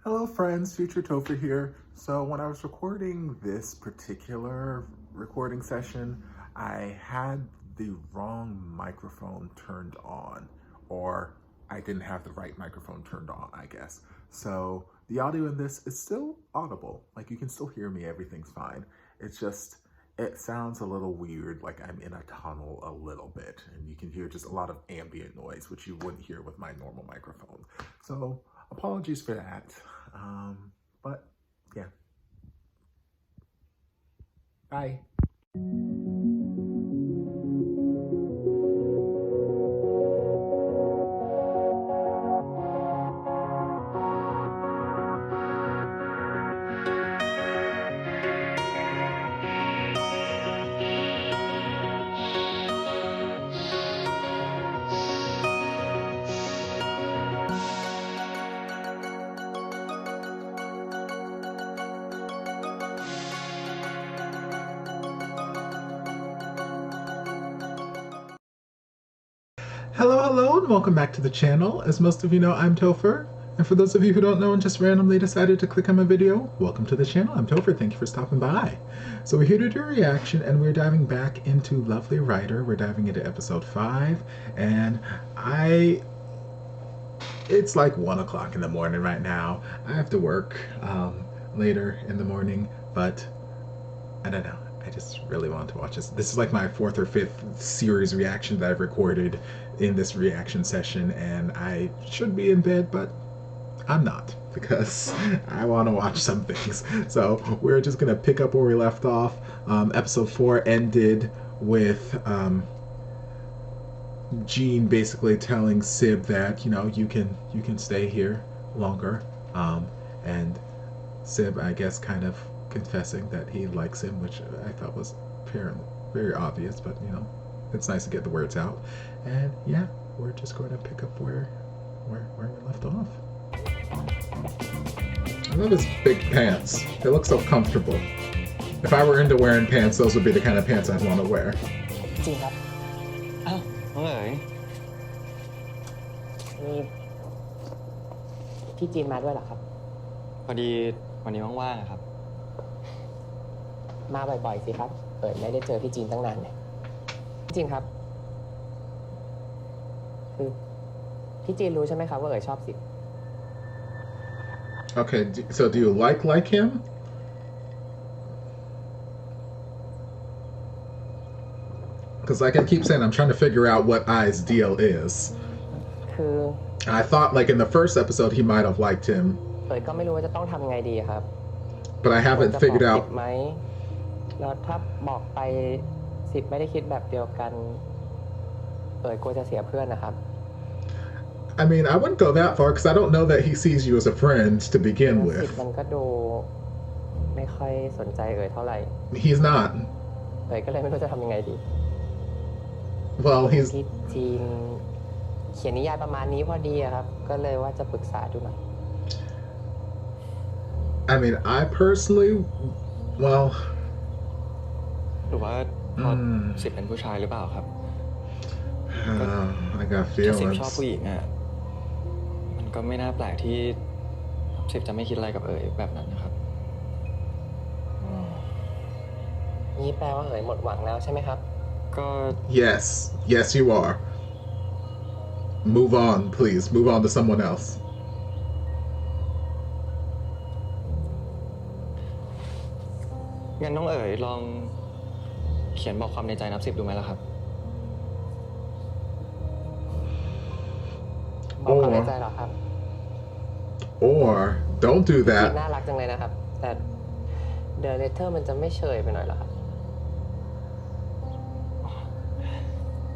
Hello friends, Future Topher here. So when I was recording this particular recording session, I had the wrong microphone turned on, or I didn't have the right microphone turned on, I guess. So the audio in this is still audible. Like you can still hear me, everything's fine. It's just, it sounds a little weird, like I'm in a tunnel a little bit, and you can hear just a lot of ambient noise, which you wouldn't hear with my normal microphone. So apologies for that. But yeah. Bye. Hello, and welcome back to the channel. As most of you know, I'm Topher. And for those of you who don't know and just randomly decided to click on my video, welcome to the channel. I'm Topher. Thank you for stopping by. So we're here to do a reaction, and we're diving back into Lovely Writer. We're diving into episode 5, and it's like 1 o'clock in the morning right now. I have to work later in the morning, but I don't know. I just really want to watch this. This is like my 4th or 5th series reaction that I've recorded in this reaction session, and I should be in bed, but I'm not, because I want to watch some things. So we're just gonna pick up where we left off. Episode 4 ended with Jean basically telling Sib that, you know, you can stay here longer, and Sib, I guess, kind of confessing that he likes him, which I thought was apparently very obvious, but you know, it's nice to get the words out. And yeah, we're just going to pick up where we left off. I love his big pants. They look so comfortable. If I were into wearing pants, those would be the kind of pants I'd want to wear. จริงครับอ้าวน้องเอ๋ยนี่พี่จีนมาด้วยเหรอครับพอดีวันนี้ว่างๆครับมาบ่อยๆสิครับเอ๋ยไม่ได้เจอพี่จีนตั้งนานเลยพี่จีนครับคือพี่จีนรู้ใช่ไหมครับว่าเอ๋ยชอบสิ Okay, so do you like him? Because like I keep saying, I'm trying to figure out what I's deal is. I thought like in the first episode he might have liked him. เอ๋ยก็ไม่รู้ว่าจะต้องทำยังไงดีครับ But I haven't figured out. ไหมแล้วถ้าบอกไปสิบไม่ได้คิดแบบเดียวกันเอ๋ยกลัวจะเสียเพื่อนนะครับ I mean, I wouldn't go that far because I don't know that he sees you as a friend to begin สิบ with. มันก็ดูไม่ค่อยสนใจเอ๋ยเท่าไหร่ He's not. เอ๋ยก็เลยไม่รู้จะทำยังไงดี Well, he's. พี่จีนเขียนนิยายประมาณนี้พอดีครับก็เลยว่าจะปรึกษาดูหน่อย I mean, I personally, well. หรือว่าพอสิบเป็นผู้ชายหรือเปล่าครับ I got ถ้าสิบชอบ feelings. ผู้หญิงอ่ะมันก็ไม่น่าแปลกที่สิบจะไม่คิดอะไรกับเอ๋ยแบบนั้นนะครับ นี่แปลว่าเอ๋ยหมดหวังแล้วใช่ไหมครับ ก็ Yes, you are. Move on, please. Move on to someone else. งั้นน้องเอ๋ยลองเขียนบอกความในใจนับสิบดูไหมล่ะครับ บอกความในใจเหรอครับ Or don't do จีน that. น่ารักจังเลยนะครับแต่ The Letter มันจะไม่เฉยไปหน่อยเหรอครับ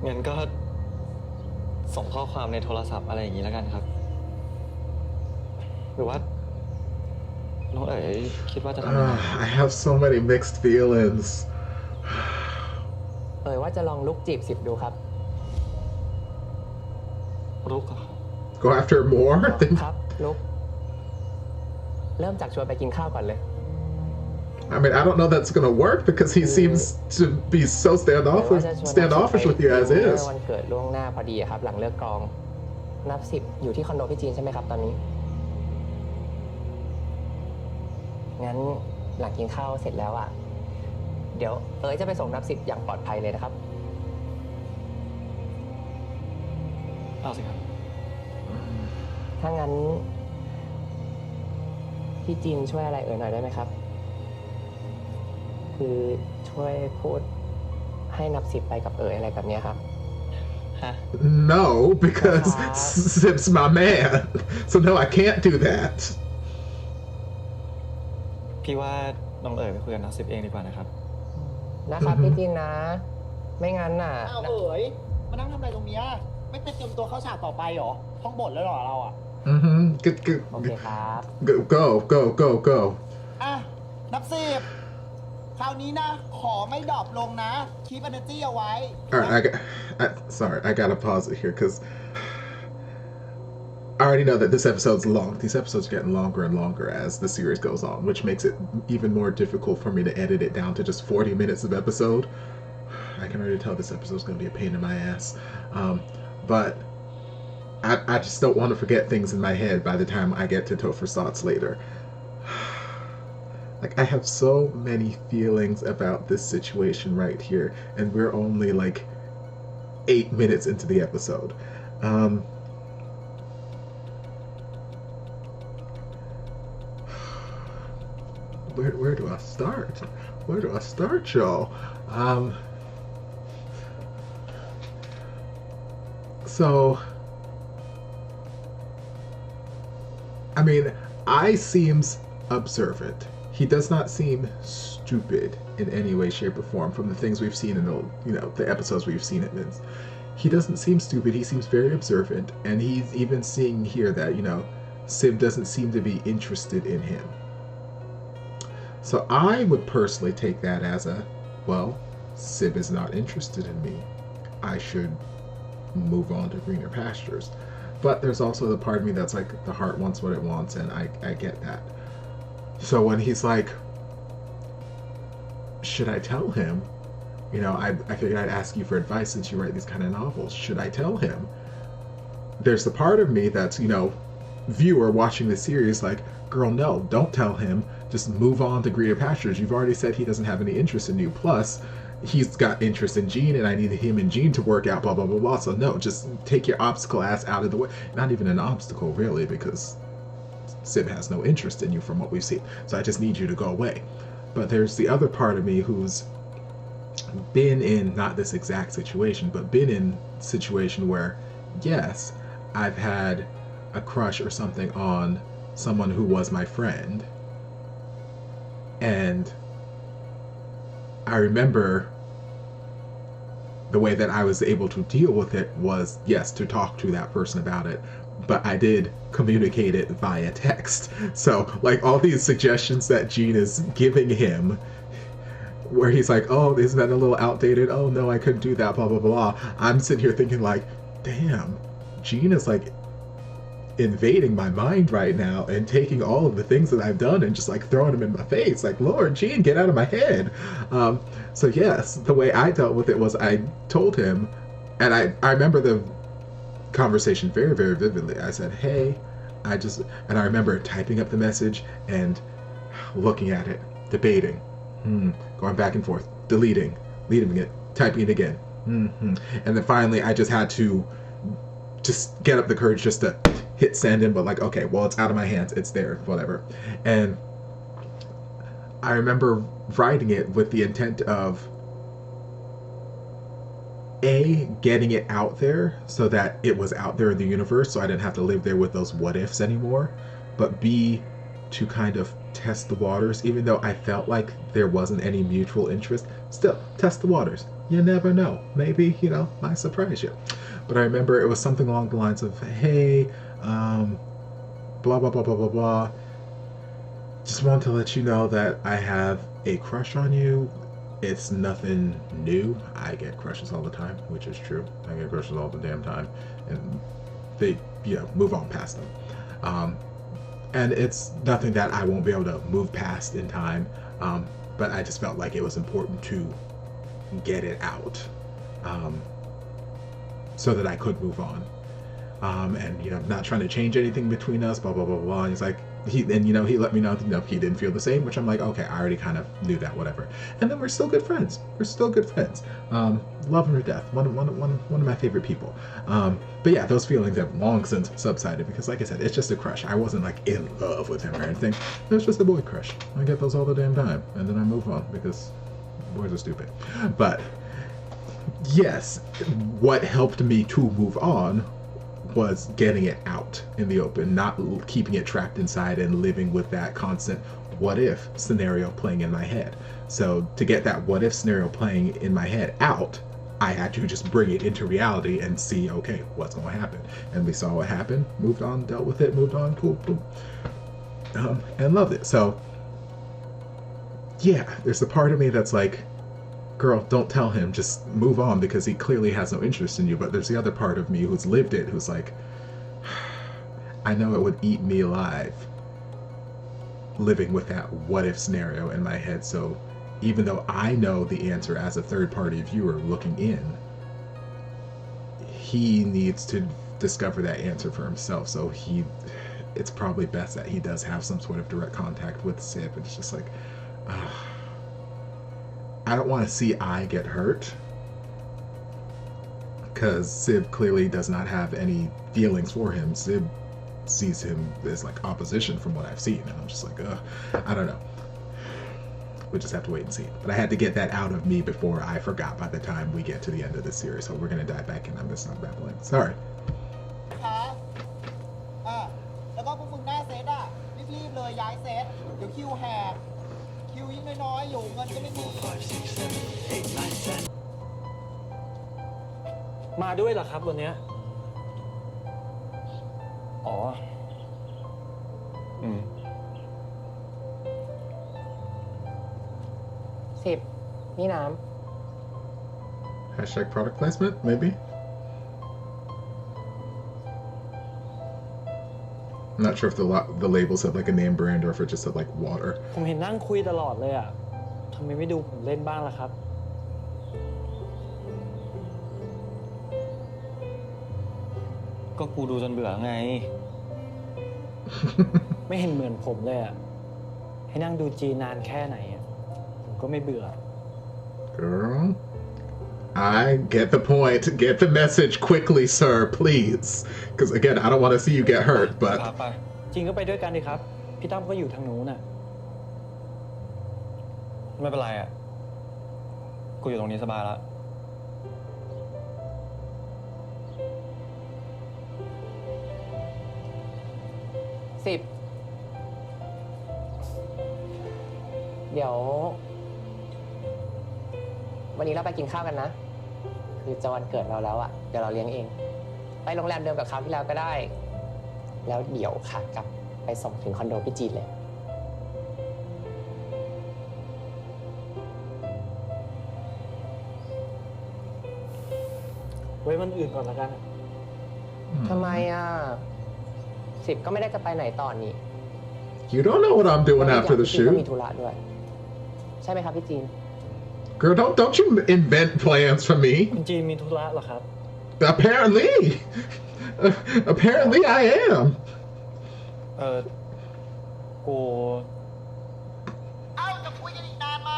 งั้นก็ส่งข้อความในโทรศัพท์อะไรอย่างนี้แล้วกันครับ หรือว่าน้องเอ๋ยคิดว่าจะทำยังไง I have so many mixed feelings. เอ๋ยว่าจะลองลุกจีบสิบดูครับ รุกเหรอ Go after more? ครับลุกเริ่มจากชวนไปกินข้าวก่อนเลย I mean, I don't know that's gonna work because he seems to be so standoffish with you as is. วันเกิดล่วงหน้าพอดีครับหลังเลิกกองนับสิบอยู่ที่คอนโดพี่จีนใช่ไหมครับตอนนี้ งั้นหลังกินข้าวเสร็จแล้วอ่ะเดี๋ยวจะไปส่งนับ10อย่างปลอดภัยเลยนะครับ เอาสิครับ ถ้างั้นพี่จีนช่วยอะไรหน่อยได้ไหมครับ คือช่วยพูดให้นับ10ไปกับอะไรแบบนี้ครับ No, because Sip's my man. So no, I can't do that. พี่ว่าน้องไปคุยกับนักสิบเองดีกว่านะครับ นะครับพี่จีนนะ ไม่งั้นน่ะ อ้าวมานั่งทำอะไรตรงเนี้ยไม่ไปเตรียมตัวเข้าฉากต่อไปหรอท่องบทแล้วหรอเราอ่ะ Good. โอเคครับ Go. อ่ะนับ10คราวนี้นะขอไม่ดรอปลงนะคีป energy เอาไว้ Alright, sorry, I gotta pause it here because I already know that this episode's long. These episodes are getting longer and longer as the series goes on, which makes it even more difficult for me to edit it down to just 40 minutes of episode. I can already tell this episode's gonna be a pain in my ass. But I just don't want to forget things in my head by the time I get to Topher's thoughts later. Like, I have so many feelings about this situation right here, and we're only like 8 minutes into the episode. Where do I start? Where do I start, y'all? So, I mean, I seems observant. He does not seem stupid in any way, shape, or form from the things we've seen in the episodes we've seen it in. He doesn't seem stupid. He seems very observant, and he's even seeing here that, Sib doesn't seem to be interested in him. So I would personally take that as Sib is not interested in me. I should move on to greener pastures. But there's also the part of me that's like, the heart wants what it wants, and I get that. So when he's like, should I tell him? I figured I'd ask you for advice since you write these kind of novels. Should I tell him? There's the part of me that's, viewer watching the series like, girl, no, don't tell him. Just move on to greener pastures. You've already said he doesn't have any interest in you. Plus, he's got interest in Jean, and I need him and Jean to work out, blah, blah, blah, blah. So no, just take your obstacle ass out of the way. Not even an obstacle, really, because Sib has no interest in you from what we've seen. So I just need you to go away. But there's the other part of me who's been in, not this exact situation, but been in a situation where, yes, I've had a crush or something on someone who was my friend. And I remember the way that I was able to deal with it was, yes, to talk to that person about it, but I did communicate it via text. So, like, all these suggestions that Jean is giving him, where he's like, oh, isn't that a little outdated? Oh, no, I couldn't do that, blah, blah, blah. I'm sitting here thinking, like, damn, Jean is, like, invading my mind right now and taking all of the things that I've done and just, like, throwing them in my face. Like, Lord, Jean, get out of my head. So, yes, the way I dealt with it was I told him, and I remember the conversation very, very vividly. I said, hey, and I remember typing up the message and looking at it, debating, going back and forth, deleting it, typing it again. And then finally I just had to just get up the courage just to hit send in, but like, okay, well, it's out of my hands, it's there, whatever. And I remember writing it with the intent of A, getting it out there so that it was out there in the universe so I didn't have to live there with those what ifs anymore, but B, to kind of test the waters, even though I felt like there wasn't any mutual interest. Still, test the waters. You never know. Maybe, might surprise you. But I remember it was something along the lines of, hey, blah, blah, blah, blah, blah, blah. Just want to let you know that I have a crush on you. It's nothing new. I get crushes all the time, which is true. I get crushes all the damn time. And they, move on past them. And it's nothing that I won't be able to move past in time. But I just felt like it was important to get it out. So that I could move on. And, not trying to change anything between us, blah, blah, blah, blah. And he's like, he let me know, he didn't feel the same, which I'm like, okay, I already kind of knew that, whatever. And then we're still good friends. Love him to death. One of my favorite people. But yeah, those feelings have long since subsided because, like I said, it's just a crush. I wasn't like in love with him or anything. It was just a boy crush. I get those all the damn time, and then I move on because boys are stupid. But yes, what helped me to move on was getting it out in the open, not keeping it trapped inside and living with that constant what if scenario playing in my head. So to get that what if scenario playing in my head out, I had to just bring it into reality and see, okay, what's going to happen. And we saw what happened, moved on, dealt with it, moved on, cool, boom. And loved it. So yeah, there's a part of me that's like, girl, don't tell him, just move on because he clearly has no interest in you. But there's the other part of me who's lived it, who's like, I know it would eat me alive living with that what if scenario in my head. So even though I know the answer as a third party viewer looking in, he needs to discover that answer for himself. So it's probably best that he does have some sort of direct contact with Sib. It's just like, I don't want to see I get hurt because Sib clearly does not have any feelings for him. Sib sees him as like opposition from what I've seen, and I'm just like, I don't know. We'll just have to wait and see. But I had to get that out of me before I forgot by the time we get to the end of this series. So we're gonna dive back in. I'm gonna stop babbling. Sorry. แล้วก็พวกมึงหน้าเซตอ่ะรีบๆเลยย้ายเซตเดี๋ยวคิวแหกคิวยิ่งน้อยๆอยู่เงินก็ไม่มี มาด้วยเหรอครับวันเนี้ยอ๋อ10นี่น้ำ Hashtag product placement, maybe? I'm not sure if the labels have like a name brand or if it just said like water. ผมเห็นนั่งคุยตลอดเลยอ่ะทำไมไม่ดูผมเล่นบ้างล่ะครับก็กูดูจนเบื่อไง ไม่เห็นเหมือนผมเลยอ่ะให้นั่งดูจีนานแค่ไหนอ่ะผมก็ไม่เบื่อ Girl, I get the point. Get the message quickly, sir, please. Because again, I don't want to see you get hurt, but จริงก็ไปด้วยกันดิครับพี่ตั้มก็อยู่ทางนู้นน่ะ ไม่เป็นไรอ่ะ กูอยู่ตรงนี้สบายแล้ว 10เดี๋ยววันนี้เราไปกินข้าวกันนะคือจะวันเกิดเราแล้วอ่ะเดี๋ยวเราเลี้ยงเองไปโรงแรมเดิมกับคราวที่แล้วก็ได้แล้วเดี๋ยวขากลับไปส่งถึงคอนโดพี่จีนเลยไว้วันอื่นก่อนละกัน ทำไมอ่ะ10ก็ไม่ได้จะไปไหนต่อนี่ you don't know what I'm doing after the พี่จีนก็ shoot. มีธุระด้วยใช่ไหมครับพี่จีน Girl, don't you invent plans for me. คุณจีนมีธุระเหรอครับ Apparently I am. กู เอ้าจะคุยกันอีกนานไหม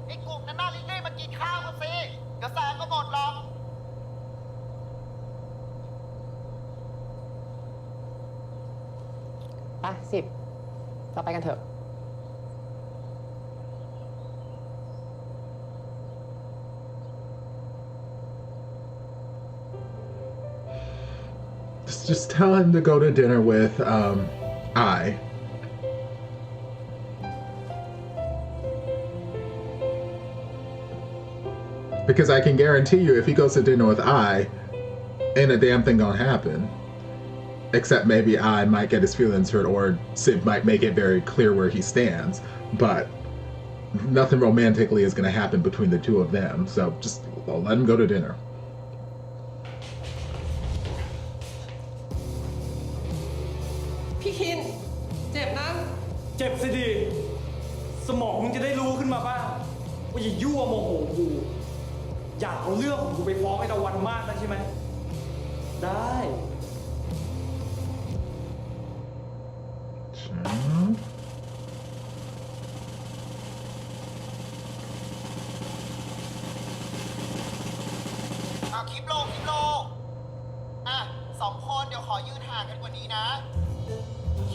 ไอ้กลุ่มนั้นน่ารีบๆมากินข้าวกันสิเดี๋ยวแสงก็หมดหรอก ไป10เราไปกันเถอะ Just tell him to go to dinner with I. Because I can guarantee you if he goes to dinner with I, ain't a damn thing gonna happen. Except maybe I might get his feelings hurt or Sid might make it very clear where he stands. But nothing romantically is gonna happen between the two of them. So just let him go to dinner. พี่คินเจ็บนะ เจ็บสิดีสมองมึงจะได้รู้ขึ้นมาบ้างว่าอย่ายั่วโมโหกูอยากเอาเรื่องของกูไปฟ้องไอ้ตะวันมากนะใช่ไหมได้ Sure.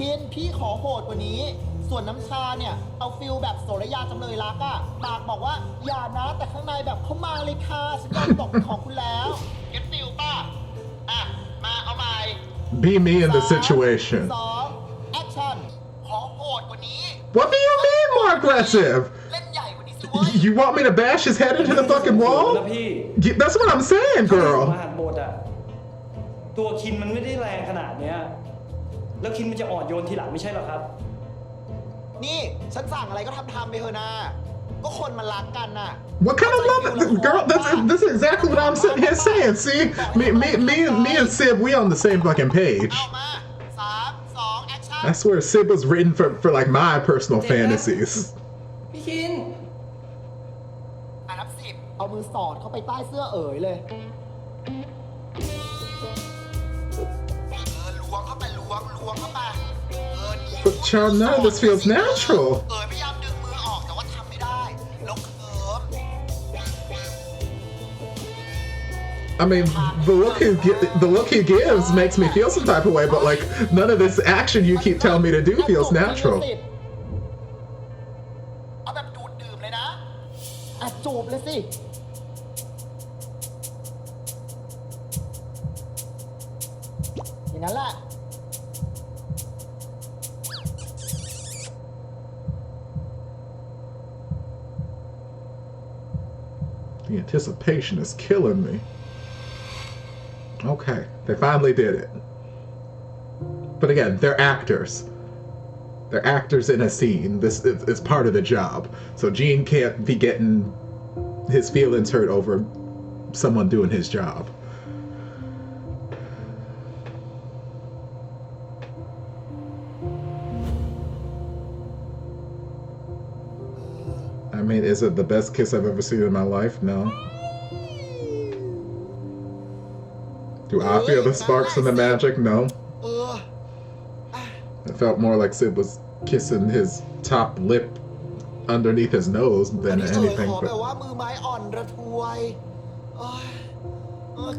คินพี่ขอโหดกว่านี้ ส่วนน้ำชาเนี่ย เอาฟิลแบบโสระยาจำเลยรักอะปากบอกว่าอย่านะแต่ข้างในแบบเข้ามาเลยค่ะฉันยอมตกเป็นของคุณแล้วเก็ตฟิลป่ะอ่ะมาเอาใหม่ Be me in the situation. 2 แอคชั่นขอโหดกว่านี้ What do you mean more aggressive? เล่นใหญ่กว่านี้สิเว้ย You want me to bash his head into the fucking นะ wall? พี่ That's what I'm saying, ม girl. หันบทอะตัวคินมันไม่ได้แรงขนาดเนี้ยแล้วคินมันจะอ่อนโยนทีหลังไม่ใช่หรอครับ นี่ฉันสั่งอะไรก็ทำไปเถอะนะก็คนมันรักกันน่ะ What kind of love? Girl, that's exactly what I'm sitting here saying. See, me and Sib, we on the same fucking page. เอามา3 2 แอคชั่น I swear, Sib was written for like my personal fantasies. พี่คิน นับ10เอามือสอดเข้าไปใต้เสื้อเอ๋ยเลยล้วงเข้าไปล้วงเข้าไปนี่ But child, none of this feels natural. พยายามดึงมือออกแต่ว่าทำไม่ได้แล้วเคิม I mean, the look he gives makes me feel some type of way, but like none of this action you keep telling me to do feels natural. เอาแบบดูดดื่มเลยนะอ่ะจูบเลยสิอย่างนั้นแหละ The anticipation is killing me. Okay, they finally did it. But again, they're actors. They're actors in a scene. This is part of the job. So Gene can't be getting his feelings hurt over someone doing his job. I mean, is it the best kiss I've ever seen in my life? No. Do I feel the sparks and the magic? No. It felt more like Sid was kissing his top lip underneath his nose than anything. ขอ But แบบว่ามือไม้อ่อนระทวย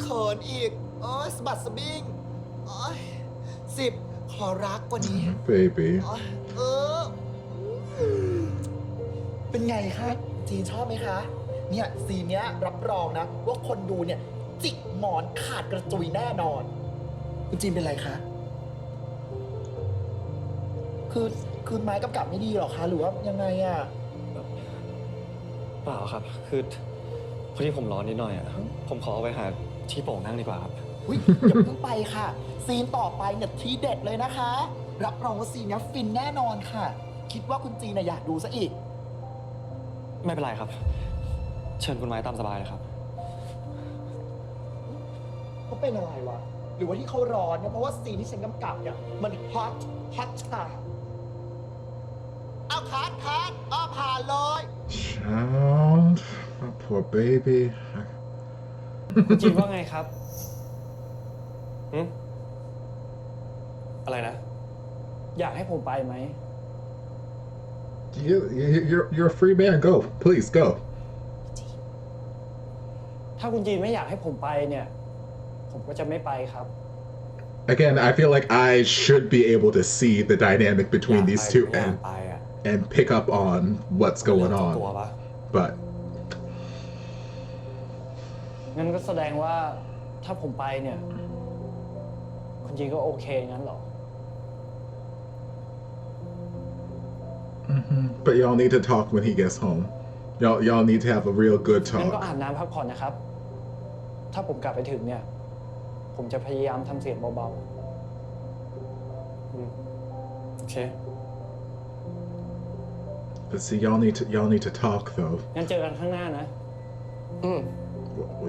เขินอีกสะบัดสะบิ้ง10ขอรักกว่านี้ baby. เป็นไงคะจีชอบไหมคะเนี่ยซีนเนี้ยรับรองนะว่าคนดูเนี่ยจิกหมอนขาดกระจุยแน่นอนคุณจีนเป็นไรคะคือไม้กำกับไม่ดีหรอคะหรือว่ายังไงอะ เปล่าครับ คือพอดีผมร้อนนิดหน่อยอ่ะ ผมขอเอาไปหาที่โป่งนั่งดีกว่าครับ อุ๊ยอย่าเพิ่งไปค่ะ ซีนต่อไปเนี่ยทีเด็ดเลยนะคะ รับรองว่าซีนนี้ฟินแน่นอนค่ะ คิดว่าคุณจีนอยากดูซะอีก ไม่เป็นไรครับ เชิญคุณไม้ตามสบายเลยครับ เขาเป็นอะไรวะ หรือว่าที่เขาร้อนเนี่ยเพราะว่าซีนที่ฉันกำกับเนี่ยมันฮอตฉ่ำเอาคัดผ่านเลย Child, my poor baby. คุณจีนว่าไงครับ อะไรนะ อยากให้ผมไปไหม You're a free man. Go, please go. ถ้าคุณจีนไม่อยากให้ผมไปเนี่ย ผมก็จะไม่ไปครับ Again, I feel like I should be able to see the dynamic between these two อยากไปอ่ะ and pick up on what's going ตัว on. ปะ But งั้นก็แสดงว่าถ้าผมไปเนี่ย คุณจีนก็โอเคงั้นเหรอ but y'all need to talk when he gets home. Y'all need to have a real good งั้นก็ talk. อาบน้ำพักผ่อนนะครับ ถ้าผมกลับไปถึงเนี่ย ผมจะพยายามทำเสียงเบา โอเค But see, y'all need to talk though. ๆ งั้นเจอกันข้างหน้านะ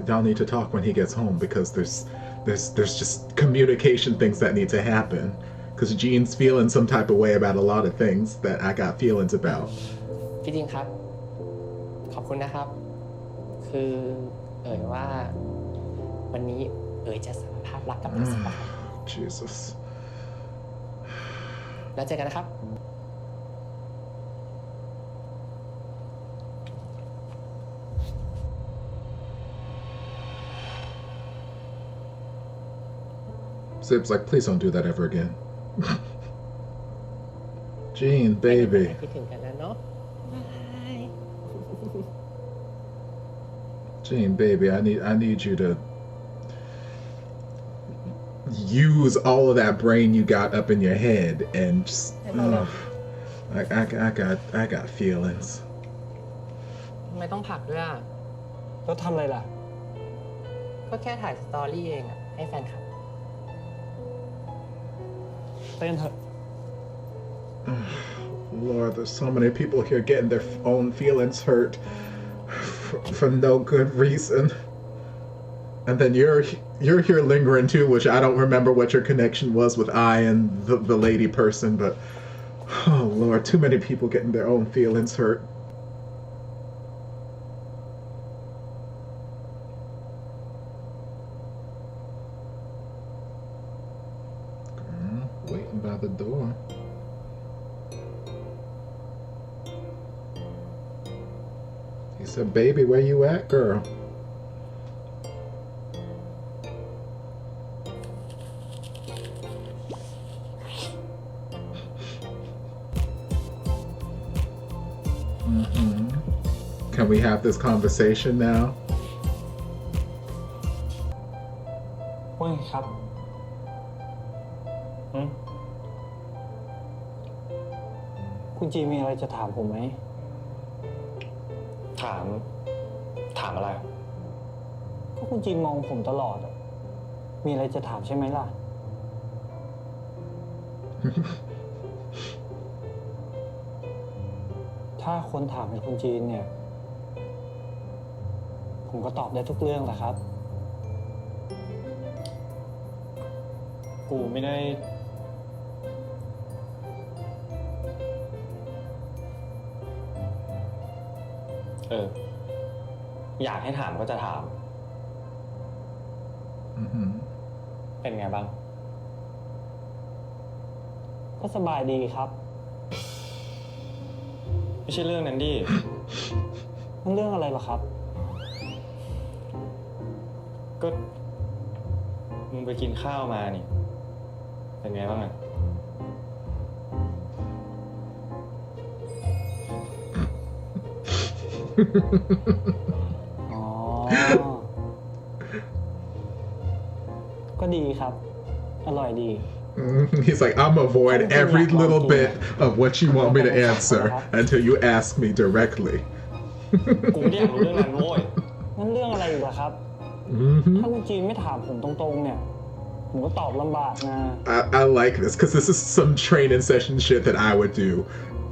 Y'all need to talk when he gets home because there's just communication things that need to happen. Because Gene's feeling some type of way about a lot of things that I got feelings about. พี่จริงครับ ขอบคุณนะครับ คือว่าวันนี้จะสารภาพรักกับน้องสาว Jesus. แล้วเจอกันนะครับ Sib's like, please don't do that ever again. Jean, baby. คิดถึงกันนะเนาะ Jean, baby, I need you to use all of that brain you got up in your head and just I got feelings. ทำไมต้องผลักด้วยอ่ะ แล้วทำอะไรล่ะ ก็แค่ถ่ายสตอรี่เองอ่ะ ให้แฟนคลับ เต้นเถอะ Lord, there's so many people here getting their own feelings hurt for no good reason. And then you're here lingering too, which I don't remember what your connection was with I and the lady person, but oh Lord, too many people getting their own feelings hurt. Waiting by the door. He said, baby, where you at, girl? Can we have this conversation now? ว่าไงครับคุณจีมีอะไรจะถามผมไหม ถามอะไร ก็คุณจีมองผมตลอดอะมีอะไรจะถามใช่ไหมล่ะ ถ้าคนถามเป็นคนจีนเนี่ย ผมก็ตอบได้ทุกเรื่องแหละครับ กูไม่ได้ อยากให้ถามก็จะถาม เป็นไงบ้าง ก็สบายดีครับ ไม่ใช่เรื่องนั้นดิ มันเรื่องอะไรหรอครับ ก็มึงไปกินข้าวมานี่ เป็นไงบ้างอ่ะ อ๋อ ก็ดีครับ อร่อยดี He's like, I'm avoid every little bit of what you want me to answer until you ask me directly. กูไม่ได้อยากรู้เรื่องนั้นโว้ยนั่นเรื่องอะไรอีกล่ะครับ ถ้าคุณจีนไม่ถามผมตรงๆเนี่ย ผมก็ตอบลำบากนะ I like this because this is some training session shit that I would do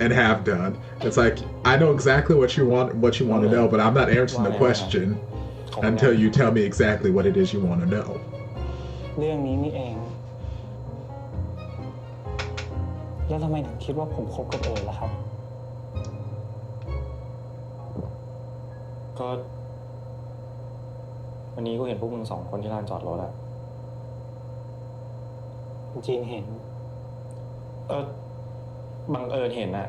and have done. It's like, I know exactly what you want to know, but I'm not answering the question until you tell me exactly what it is you want to know. เรื่องนี้นี่เอง แล้วทำไมถึงคิดว่าผมคบกับเอ๋ล่ะครับ ก็วันนี้กูเห็นพวกมึง2 คนที่ลานจอดรถอะจีนเห็น บังเอิญเห็นอะ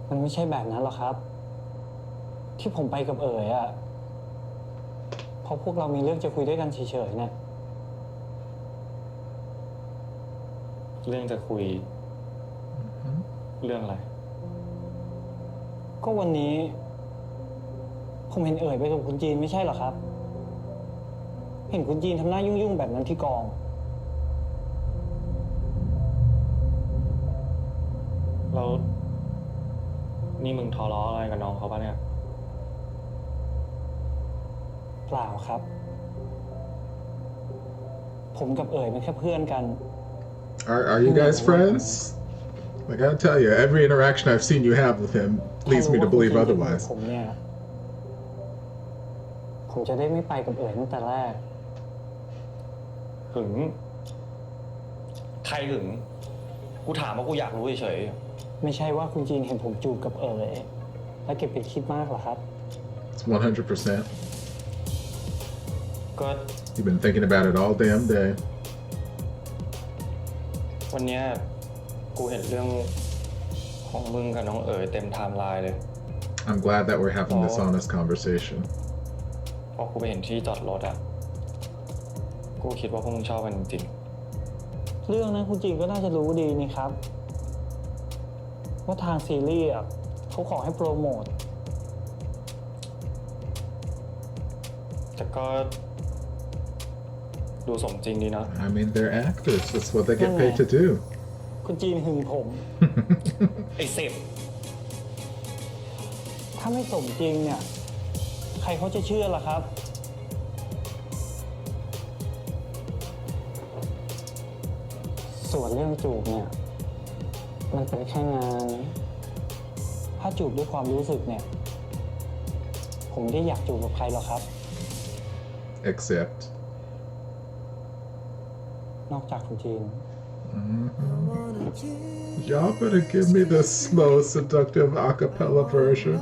มันไม่ใช่แบบนั้นหรอกครับ ที่ผมไปกับเอ๋อะเพราะพวกเรามีเรื่องจะคุยด้วยกันเฉยๆเนี่ยเรื่องจะคุย เรื่องอะไร ก็วันนี้ผมเห็นเอ๋ยไปกับคุณจีนไม่ใช่หรอครับ เห็นคุณจีนทำหน้ายุ่งๆแบบนั้นที่กอง แล้วนี่มึงทะเลาะอะไรกับน้องเขาปะเนี่ย เปล่าครับ ผมกับเอ๋ยเป็นแค่เพื่อนกัน Are you guys friends? Like I tell you, every interaction I've seen you have with him leads me to believe otherwise. ผมเนี่ย ผมจะได้ไม่ไปกับเอ๋ยตั้งแต่แรก หึง ใครหึง กูถามว่ากูอยากรู้เฉยๆ ไม่ใช่ว่าคุณจีนเห็นผมจูบกับเอ๋ยแล้วเก็บไปคิดมากหรอครับ It's 100%. ก็ You've been thinking about it all damn day. วันนี้กูเห็นเรื่องของมึงกับน้องเอ๋ยเต็มไทม์ไลน์เลย I'm glad that we're having this honest conversation. พอกูไปเห็นที่จอดรถอะกูคิดว่าพวกมึงชอบกันจริงๆ เรื่องนั้นคุณจีนก็น่าจะรู้ดีนี่ครับ ว่าทางซีรีส์อ่ะเขาขอให้โปรโมทแต่ก็ดูสมจริงดีนะ I mean, they're actors. That's what they get paid to do. คุณจีนหึงผม ไอ้เสพ ถ้าไม่สมจริงเนี่ย ใครเขาจะเชื่อล่ะครับ ส่วนเรื่องจูบเนี่ย มันเป็นแค่งาน ถ้าจูบด้วยความรู้สึกเนี่ย ผมไม่ได้อยากจูบกับใครหรอกครับ Except. นอกจากคุณจีน Y'all better give me the slow, seductive acapella version.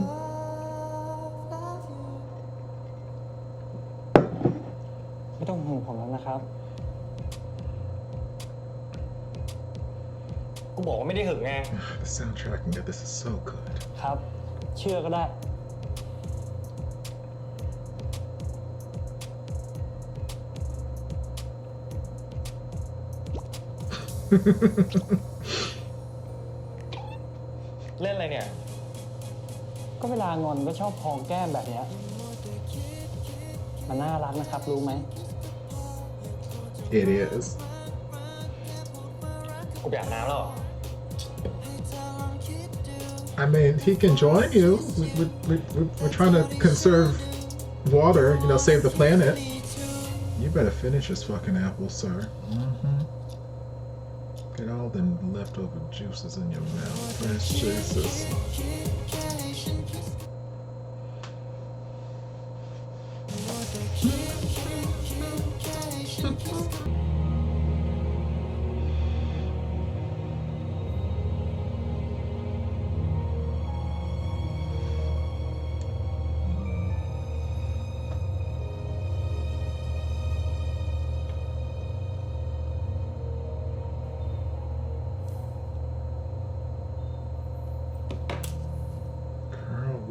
ไม่ต้องห่วงผมแล้วนะครับ กูบอกว่าไม่ได้หึงไง The soundtracking of this is so good. ครับ เชื่อก็ได้ เล่นอะไรเนี่ย ก็เวลางอนก็ชอบพองแก้มแบบเนี้ยมันน่ารักนะครับ รู้ไหม It is. กูไปอาบน้ำแล้ว I mean, he can join you. We're trying to conserve water, you know, save the planet. You better finish this fucking apple, sir. Get all them leftover juices in your mouth. Praise Jesus.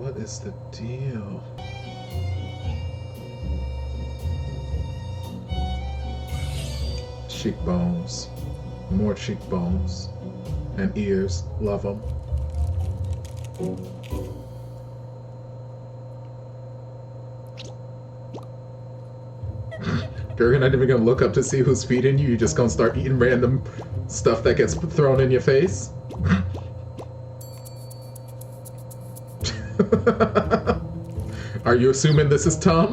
What is the deal? Cheekbones. More cheekbones. And ears. Love them. You're not even gonna look up to see who's feeding you. You're just gonna start eating random stuff that gets thrown in your face. Are you assuming this is Tom?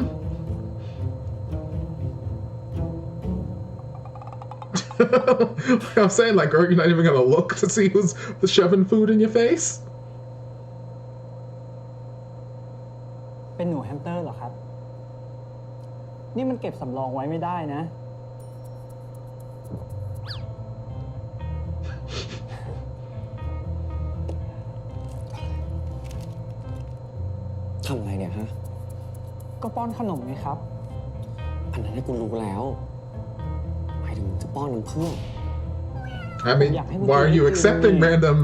Like I'm saying, like, are you not even gonna look to see who's shoving food in your face? เป็นหนูแฮมสเตอร์เหรอครับ นี่มันเก็บสำรองไว้ไม่ได้นะ ทำอะไรเนี่ยฮะ ก็ป้อนขนมไงครับ อันนั้นให้กูรู้แล้วหมายถึงจะป้อนมันเพื่อน I mean, why are you accepting random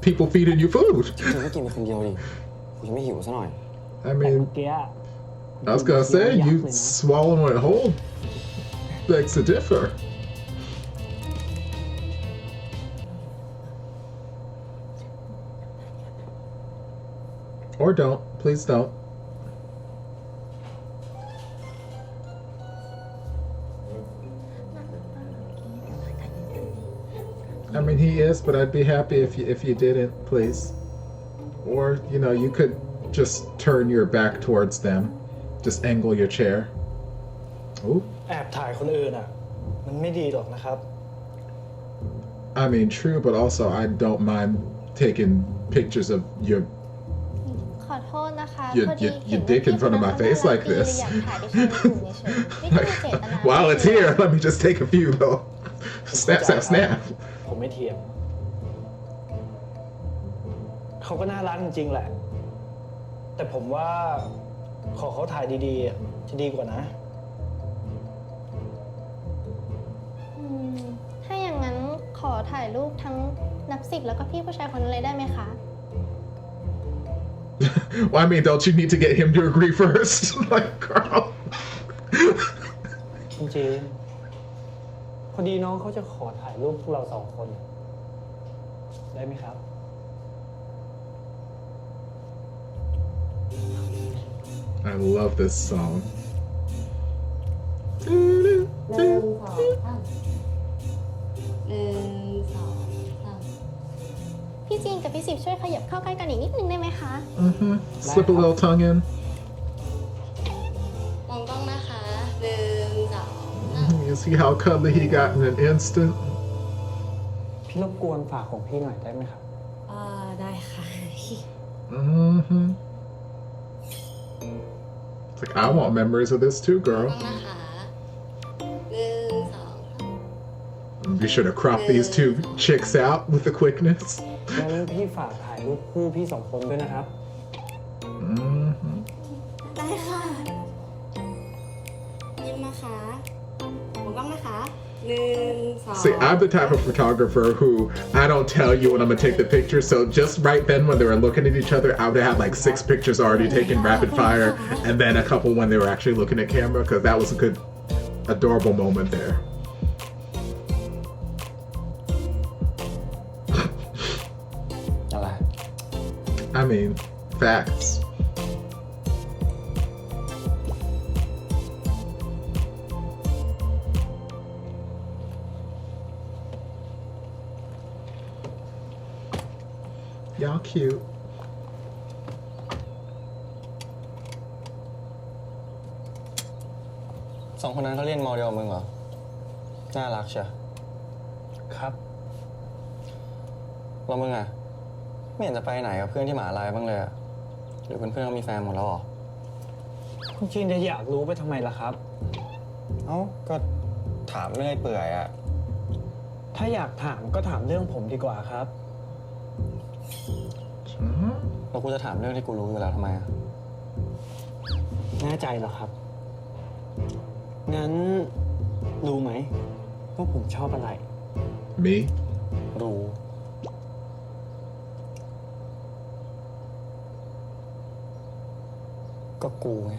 people feeding you food? จริงๆก็กินไปคนเดียวดิกูยังไม่หิวซะหน่อย I แต่ mean, เมื่อกี้ I was gonna say, you swallowing it whole begs to differ. Or don't. Please don't. I mean, he is, but I'd be happy if you didn't, please. Or, you know, you could just turn your back towards them. Just angle your chair. Ooh. แอบถ่ายคนอื่นอ่ะ มันไม่ดีหรอกนะครับ I mean, true, but also I don't mind taking pictures of your ขอโทษนะคะ your พอดี your dick in front of my face like this. อยากถ่ายดิฉันถูกเฉยๆไม่ได้ Like, มีเจตนา while it's here, let me just take a few though. Snap, snap, snap. ผมไม่เถียง เขาก็น่ารักจริงๆแหละ แต่ผมว่าขอเขาถ่ายดีๆอะจะดีกว่านะ ถ้าอย่างนั้นขอถ่ายรูปทั้งนับสิบแล้วก็พี่ผู้ชายคนนั้นเลยได้ไหมคะ Well, I mean, don't you need to get him to agree first? Like, girl. จริงๆพอดีน้องเขาจะขอถ่ายรูปพวกเรา2 คน ได้ไหมครับ I love this song. พี่จีนกับพี่สิบช่วยขยับเข้าใกล้กันอีกนิดนึงได้ไหมคะ Slip a little tongue in. มองกล้องนะคะ1 2 You see how cuddly he got in an instant? พี่รบกวนฝากของพี่หน่อยได้ไหมครับ ได้ค่ะ It's like, I want memories of this too, กล้ girl. องนะคะ1 2 Be sure to crop these two chicks out with the quickness. งั้นพี่ฝากถ่ายรูปคู่พี่2 คนด้วยนะครับ ได้ค่ะยิ้มนะคะมองกล้องนะคะ1 2 See, I'm the type of photographer who I don't tell you when I'm gonna take the picture. So just right then when they were looking at each other, I would have like 6 pictures already taken rapid fire, and then a couple when they were actually looking at camera, because that was a good, adorable moment there. I mean, facts. Y'all cute. 2 คนนั้นเขาเรียนมอเดียวมึงเหรอ น่ารักเชียว ครับ แล้วมึงอะไม่เห็นจะไปไหนกับเพื่อนที่มหาลัยบ้างเลยอะหรือเพื่อนๆเขามีแฟนหมดแล้วเหรอ คุณจีนจะอยากรู้ไปทำไมล่ะครับ เอ้า ก็ถามเรื่อยเปื่อยอะ ถ้าอยากถามก็ถามเรื่องผมดีกว่าครับ แล้วกูจะถามเรื่องที่กูรู้อยู่แล้วทำไมอะ แน่ใจเหรอครับ งั้นรู้ไหมว่าผมชอบอะไร Me? รู้ ก็กูไง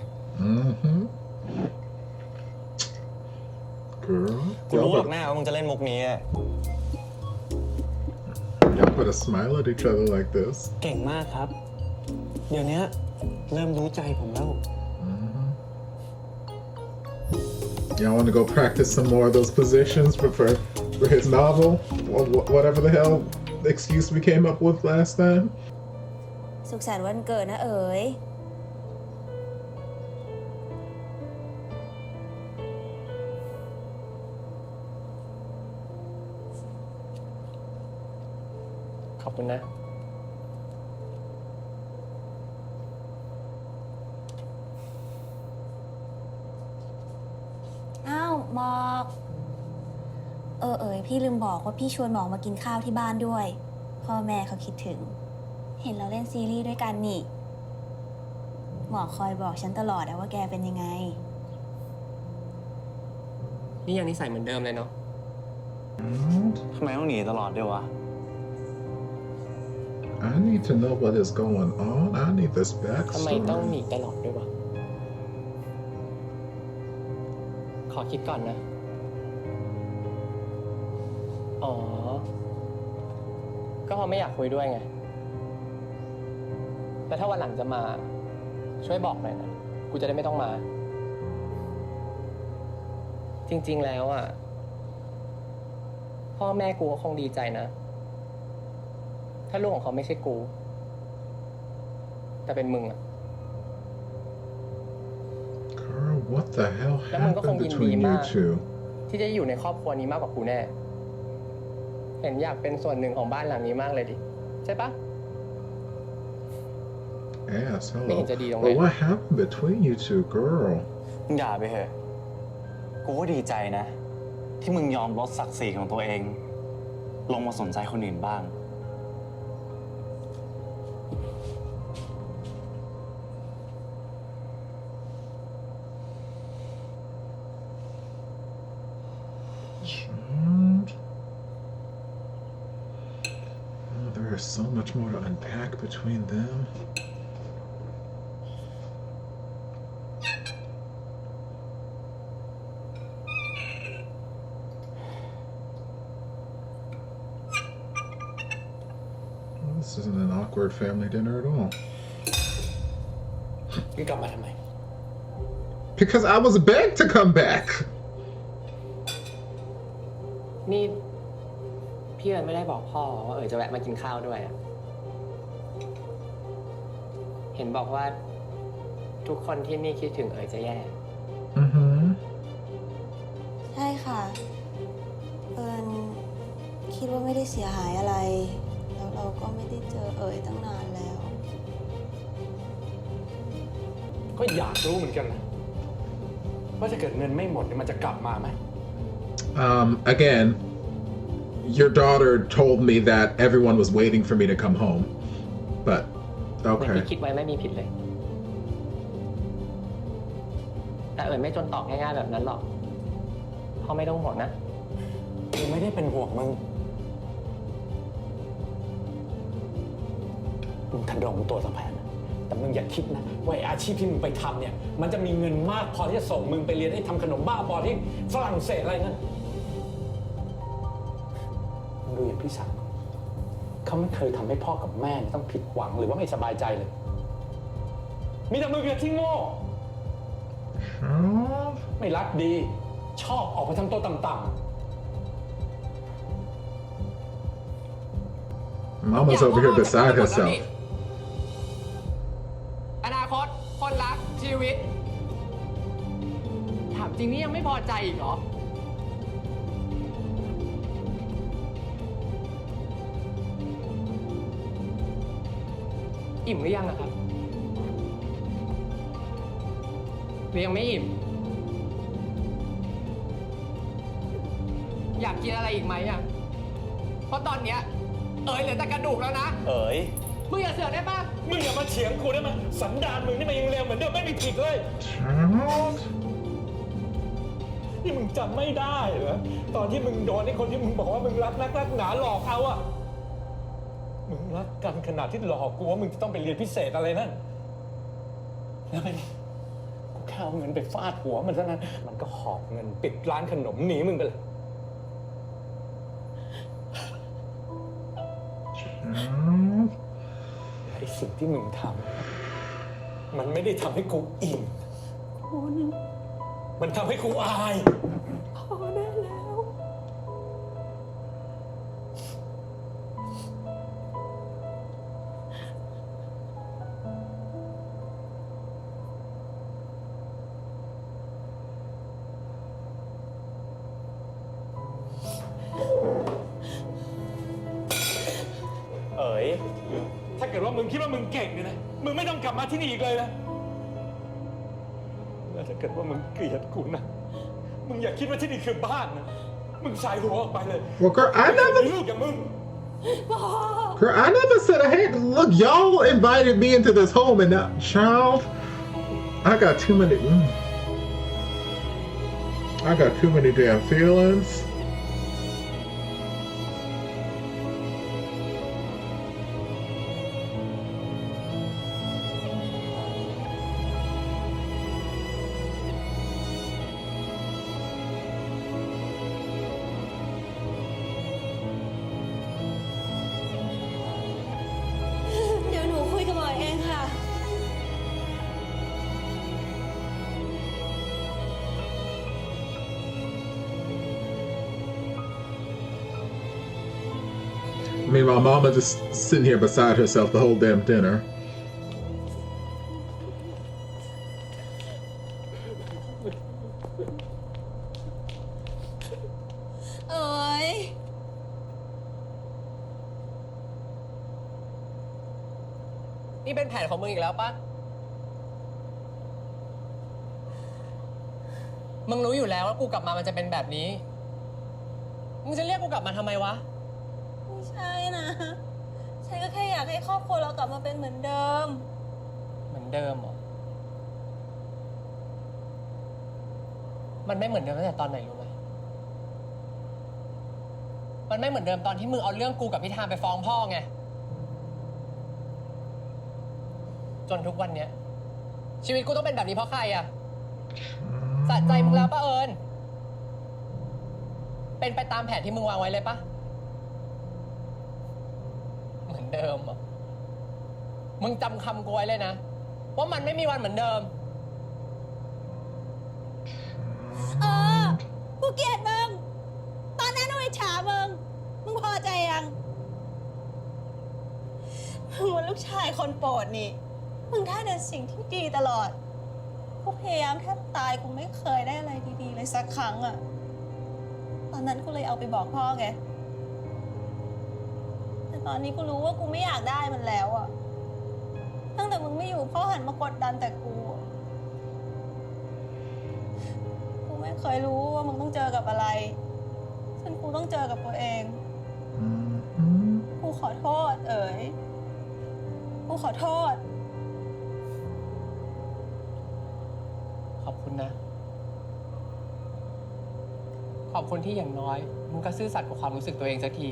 Girl. กูรู้หรอกหน้าว่ามึงจะเล่นมุกนี้อะ Y'all put a smile at each other like this. เก่งมากครับ เดี๋ยวนี้เริ่มรู้ใจผมแล้ว Y'all want to go practice some more of those positions for his novel? Whatever the hell excuse we came up with last time? สุขสันต์วันเกิดนะเอ๋ย ขอบคุณนะ อ้าวหมอกเอ๋ยพี่ลืมบอกว่าพี่ชวนหมอกมากินข้าวที่บ้านด้วย พ่อแม่เขาคิดถึง เห็นเราเล่นซีรีส์ด้วยกันนี่ หมอกคอยบอกฉันตลอดว่าแกเป็นยังไง นี่ยังนิสัยเหมือนเดิมเลยเนาะ ทำไมต้องหนีตลอดด้วยวะ I need to know what is going on. I need this ทำไมต้องห backstory. นีตลอดด้วยวะ ขอคิดก่อนนะ อ๋อ ก็เพราะไม่อยากคุยด้วยไง แต่ถ้าวันหลังจะมา ช่วยบอกหน่อยนะ กูจะได้ไม่ต้องมา จริงๆแล้วอ่ะ พ่อแม่กูก็คงดีใจนะ ถ้าลูกของเขาไม่ใช่กู แต่เป็นมึงอะ Girl, what the hell แล้วมึงก็คง happened ยินดี between มา you ก two? ที่จะอยู่ในครอบครัวนี้มากกว่ากูแน่ เห็นอยากเป็นส่วนหนึ่งของบ้านหลังนี้มากเลยดิ ใช่ปะ Yes, ไม่เห็น hello. จะดีตรงไหน But what happened between you two, girl? มึงด่าไปเถอะ กูก็ดีใจนะ ที่มึงยอมลดศักดิ์ศรีของตัวเอง ลงมาสนใจคนอื่นบ้าง Oh, there is so much more to unpack between them. This isn't an awkward family dinner at all. มึงกลับมาทำไม Because I was begged to come back. นี่พี่เอิญไม่ได้บอกพ่อว่าจะแวะมากินข้าวด้วยอะเห็นบอกว่าทุกคนที่นี่คิดถึงจะแย่ ใช่ค่ะ เอิญคิดว่าไม่ได้เสียหายอะไร แล้วเราก็ไม่ได้เจอตั้งนานแล้ว ก็อยากรู้เหมือนกันนะว่าถ้าเกิดเงินไม่หมดเนี่ยมันจะกลับมาไหม Again, your daughter told me that everyone was waiting for me to come home. But, เหมือน okay. ที่คิดไว้ไม่มีผิดเลย แต่ไม่จนตอบง่ายๆแบบนั้นหรอกพ่อไม่ต้องห่วงนะ กูไม่ได้เป็นห่วงมึงทะดงตัวสะพานแต่มึงอย่าคิดนะว่าอาชีพที่มึงไปทำเนี่ยมันจะมีเงินมากพอที่จะส่งมึงไปเรียนให้ทำขนมบ้าบอที่ฝรั่งเศสอะไรนั่นมึงดูอย่างพี่สันเขาไม่เคยทำให้พ่อกับแม่ต้องผิดหวังหรือว่าไม่สบายใจเลยมีแต่มึงที่โง่ไม่รักดีชอบออกไปทำตัวต่ำๆ Mama's over here beside herself. อนาคตคนรักชีวิตถามจริงนี่ยังไม่พอใจอีกเหรอ อิ่มหรือยังอะครับหรือยังไม่อิ่มอยากกินอะไรอีกไหมอะเพราะตอนเนี้ยเหลือแต่กระดูกแล้วนะ มึงอย่าเสือกได้ปะ มึงอย่ามาเถียงกูได้ไหมสันดานมึงนี่มันยังเร็วเหมือนเดิมไม่มีผิดเลย นี่มึงจำไม่ได้เหรอตอนที่มึงโดนไอ้คนที่มึงบอกว่ามึงรักนักรักหนาหลอกเอาอะมึงรักกันขนาดที่หลอกกูว่ามึงจะต้องไปเรียนพิเศษอะไรนั่นแล้วไปกูแค่เอาเงินไปฟาดหัวมันเท่านั้นมันก็หอบเงินปิดร้านขนมหนีมึงไปเลยไอ้สิ่งที่มึงทำมันไม่ได้ทำให้กูอิ่มมันทำให้กูอายพอได้แล้ว ถ้าเกิดว่ามึงคิดว่ามึงเก่งเนี่ยนะ มึงไม่ต้องกลับมาที่นี่อีกเลยนะ แล้วถ้าเกิดว่ามึงเกลียดกูนะ มึงอย่าคิดว่าที่นี่คือบ้านนะ มึงสายหัวออกไปเลย Well, girl, I never. ลูกอย่างมึง Girl, I never said I hate. Look, y'all invited me into this home, and now, child, I got too many. I got too many damn feelings. Meanwhile, Mama just sitting here beside herself the whole damn dinner. นี่เป็นแผนของมึงอีกแล้วปะมึงรู้อยู่แล้วว่ากูกลับมามันจะเป็นแบบนี้ มึงจะเรียกกูกลับมาทำไมวะ ไม่ใช่นะ ฉันก็แค่อยากให้ครอบครัวเรากลับมาเป็นเหมือนเดิม เหมือนเดิมเหรอ มันไม่เหมือนเดิมตั้งแต่ตอนไหนรู้ไหม มันไม่เหมือนเดิมตอนที่มึงเอาเรื่องกูกับพี่ธามไปฟ้องพ่อไง จนทุกวันเนี้ยชีวิตกูต้องเป็นแบบนี้เพราะใครอะสะใจมึงแล้วป่ะเอิญเป็นไปตามแผนที่มึงวางไว้เลยป่ะเหมือนเดิมอ่ะมึงจำคำกูไว้เลยนะ ว่ามันไม่มีวันเหมือนเดิม กูเกลียดมึง ตอนนั้นกูอิจฉามึง มึงพอใจยัง มึงเป็นลูกชายคนโปรดนี่ มึงได้แต่สิ่งที่ดีตลอด กูพยายามแทบตายกูไม่เคยได้อะไรดีๆเลยสักครั้งอะตอนนั้นกูเลยเอาไปบอกพ่อไง แต่ตอนนี้กูรู้ว่ากูไม่อยากได้มันแล้วอะตั้งแต่มึงไม่อยู่พ่อหันมากดดันแต่กูไม่เคยรู้ว่ามึงต้องเจอกับอะไรซึ่งกูต้องเจอกับตัวเองกูขอโทษกูขอโทษ ขอบคุณนะ ขอบคุณที่อย่างน้อย มึงก็ซื่อสัตย์กับความรู้สึกตัวเองสักที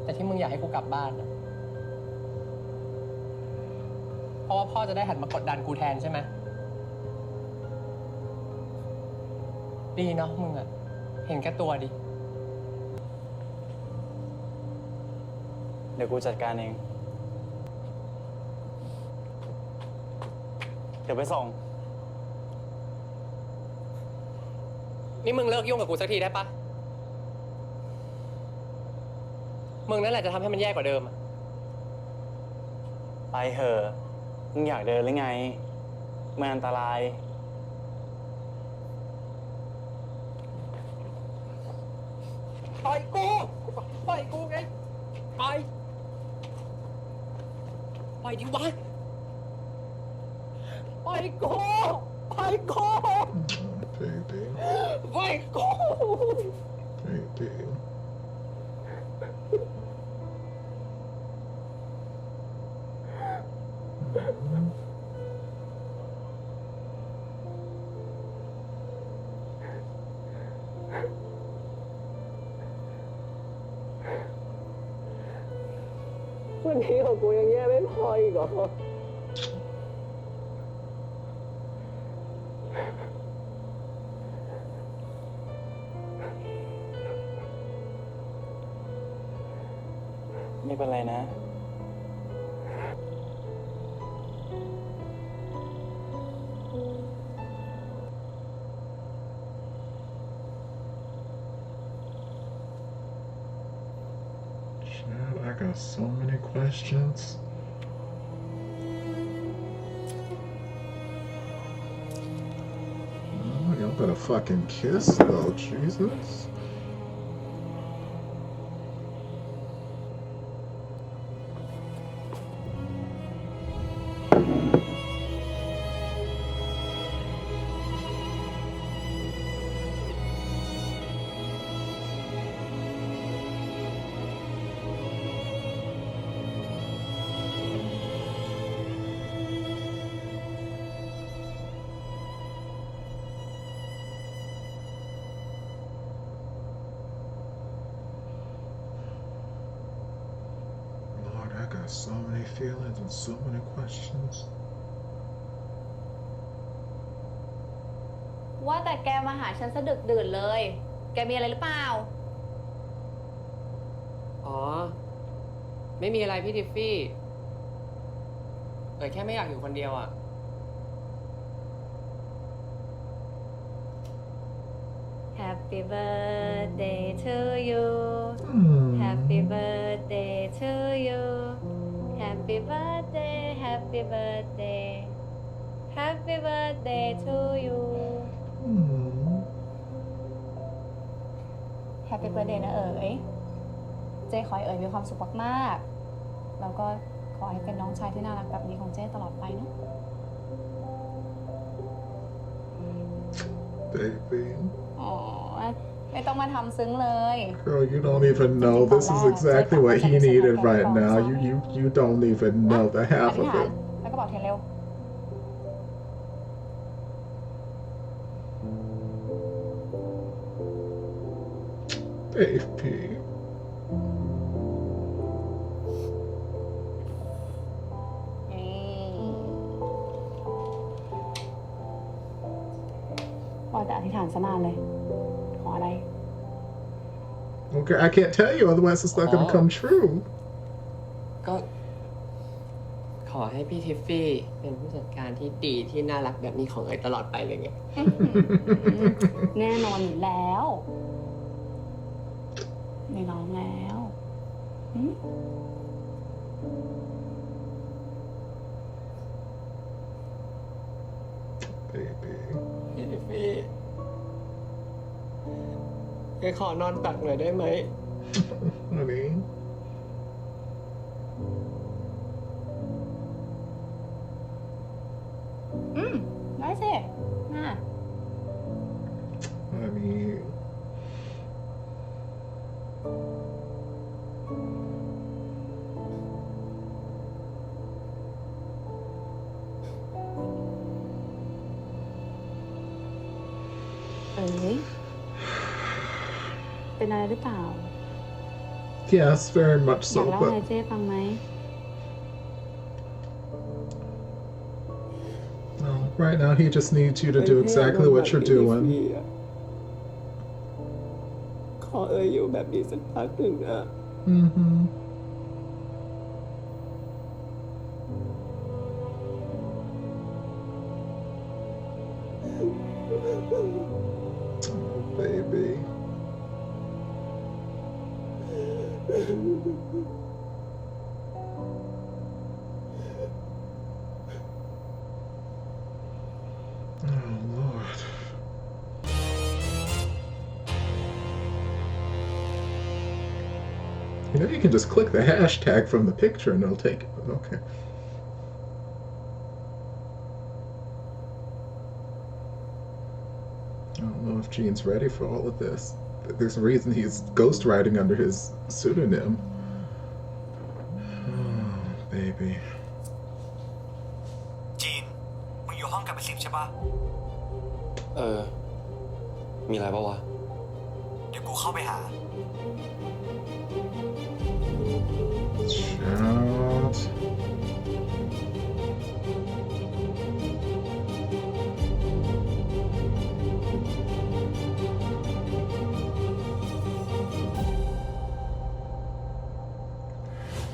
แต่ที่มึงอยากให้กูกลับบ้านนะเพราะว่าพ่อจะได้หันมากดดันกูแทนใช่ไหมดีเนาะมึงอะเห็นแค่ตัวดิ เดี๋ยวกูจัดการเอง เดี๋ยวไปส่ง นี่มึงเลิกยุ่งกับกูสักทีได้ปะมึงนั่นแหละจะทำให้มันแย่กว่าเดิมอะ ไปเถอะมึงอยากเดินหรือไงมันอันตราย ปล่อยกูปล่อยกูไงปล่อยดิวะปล่อยกูปล่อยกู Baby. ปล่อยกู Baby. วันนี้ของกูยังแย่ไม่พออีกเหรอ ไม่เป็นไรนะ Chad, I got so many questions. Oh, y'all better fucking kiss though, Jesus. Lord, I got so many feelings and so many questions. ว่าแต่แกมาหาฉันสะดึกดื่นเลย แกมีอะไรหรือเปล่า อ๋อ ไม่มีอะไรพี่ทิฟฟี่แค่ไม่อยากอยู่คนเดียวอ่ะ Happy birthday to you Happy birthday to you Happy birthday Happy birthday Happy birthday to you Happy birthday นะเจ้ขอให้มีความสุขมากๆแล้วก็ขอให้เป็นน้องชายที่น่ารักแบบนี้ของเจ้ตลอดไปนะ Baby. อ๋อ ไม่ต้องมาทำซึ้งเลย Girl, you don't even know. This is exactly what he needed right now. You don't even know the half of it. แล้วก็บอกเทนเร็ว Baby. ว่าแต่อธิษฐานซะนานเลย ขออะไร Okay, I can't tell you, otherwise it's not gonna come true. ก็ อให้พี่ทิฟฟี่เป็นผู้จัดการที่ดีที่น่ารักแบบนี้ของเอ๋ยตลอดไปเลยไง แน่นอนอยู่แล้วไม่ร้องแล้วหืม Baby. พี่ทิฟฟี่เอ๋ยขอนอนตักหน่อยได้ไหม Honey. ได้สิมา Honey. เอ๋ยเป็นอะไรหรือเปล่า Yes, very much อยาก so. เล่า But ให้เจ๊ฟังไหม no, right now he just needs you to do exactly what you're doing. ขอเอ๋ยอยู่แบบนี้สักพักหนึ่งนะ Mm-hmm. Oh, baby. Oh, Lord. You know, you can just click the hashtag from the picture and it'll take it, but okay. I don't know if Gene's ready for all of this. There's a reason he's ghostwriting under his pseudonym. Oh, baby. จีน มึงอยู่ห้องกับไป10ใช่ปะ มีอะไรปะวะ เดี๋ยวกูเข้าไปหา Shout.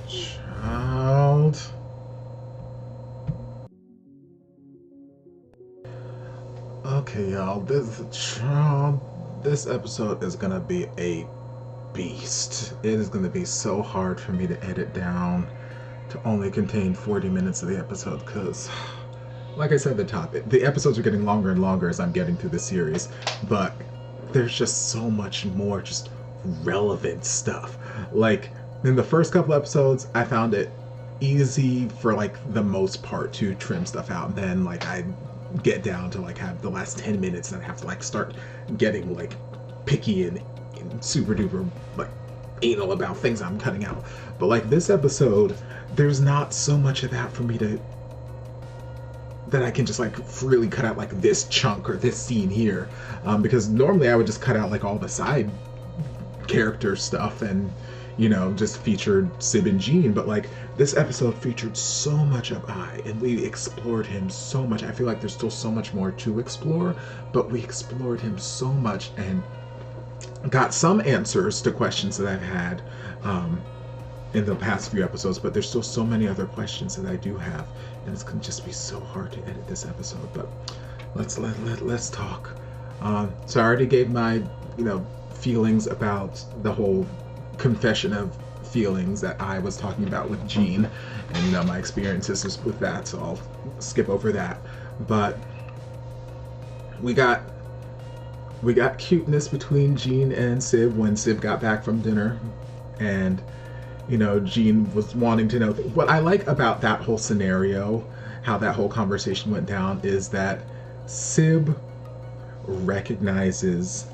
Child. Okay, y'all. This episode is gonna be a beast. It is gonna be so hard for me to edit down to only contain 40 minutes of the episode because, like I said at the top, the episodes are getting longer and longer as I'm getting through the series, but there's just so much more just relevant stuff. Like, in the first couple episodes, I found it easy for like the most part to trim stuff out, and then like I get down to like have the last 10 minutes and I have to like start getting like picky and super duper like anal about things I'm cutting out. But like this episode, there's not so much of that for me to that I can just like freely cut out like this chunk or this scene here, because normally I would just cut out like all the side character stuff and, you know, just featured Sib and Jean, but like this episode featured so much of I, and we explored him so much. I feel like there's still so much more to explore, but we explored him so much and got some answers to questions that I've had in the past few episodes, but there's still so many other questions that I do have, and it's gonna just be so hard to edit this episode. But let's talk. So I already gave my, you know, feelings about the whole confession of feelings that I was talking about with Jean, and, you know, my experiences with that, so I'll skip over that. But we got cuteness between Jean and Sib when Sib got back from dinner, and, you know, Jean was wanting to know what I like about that whole scenario, how that whole conversation went down, is that Sib recognizes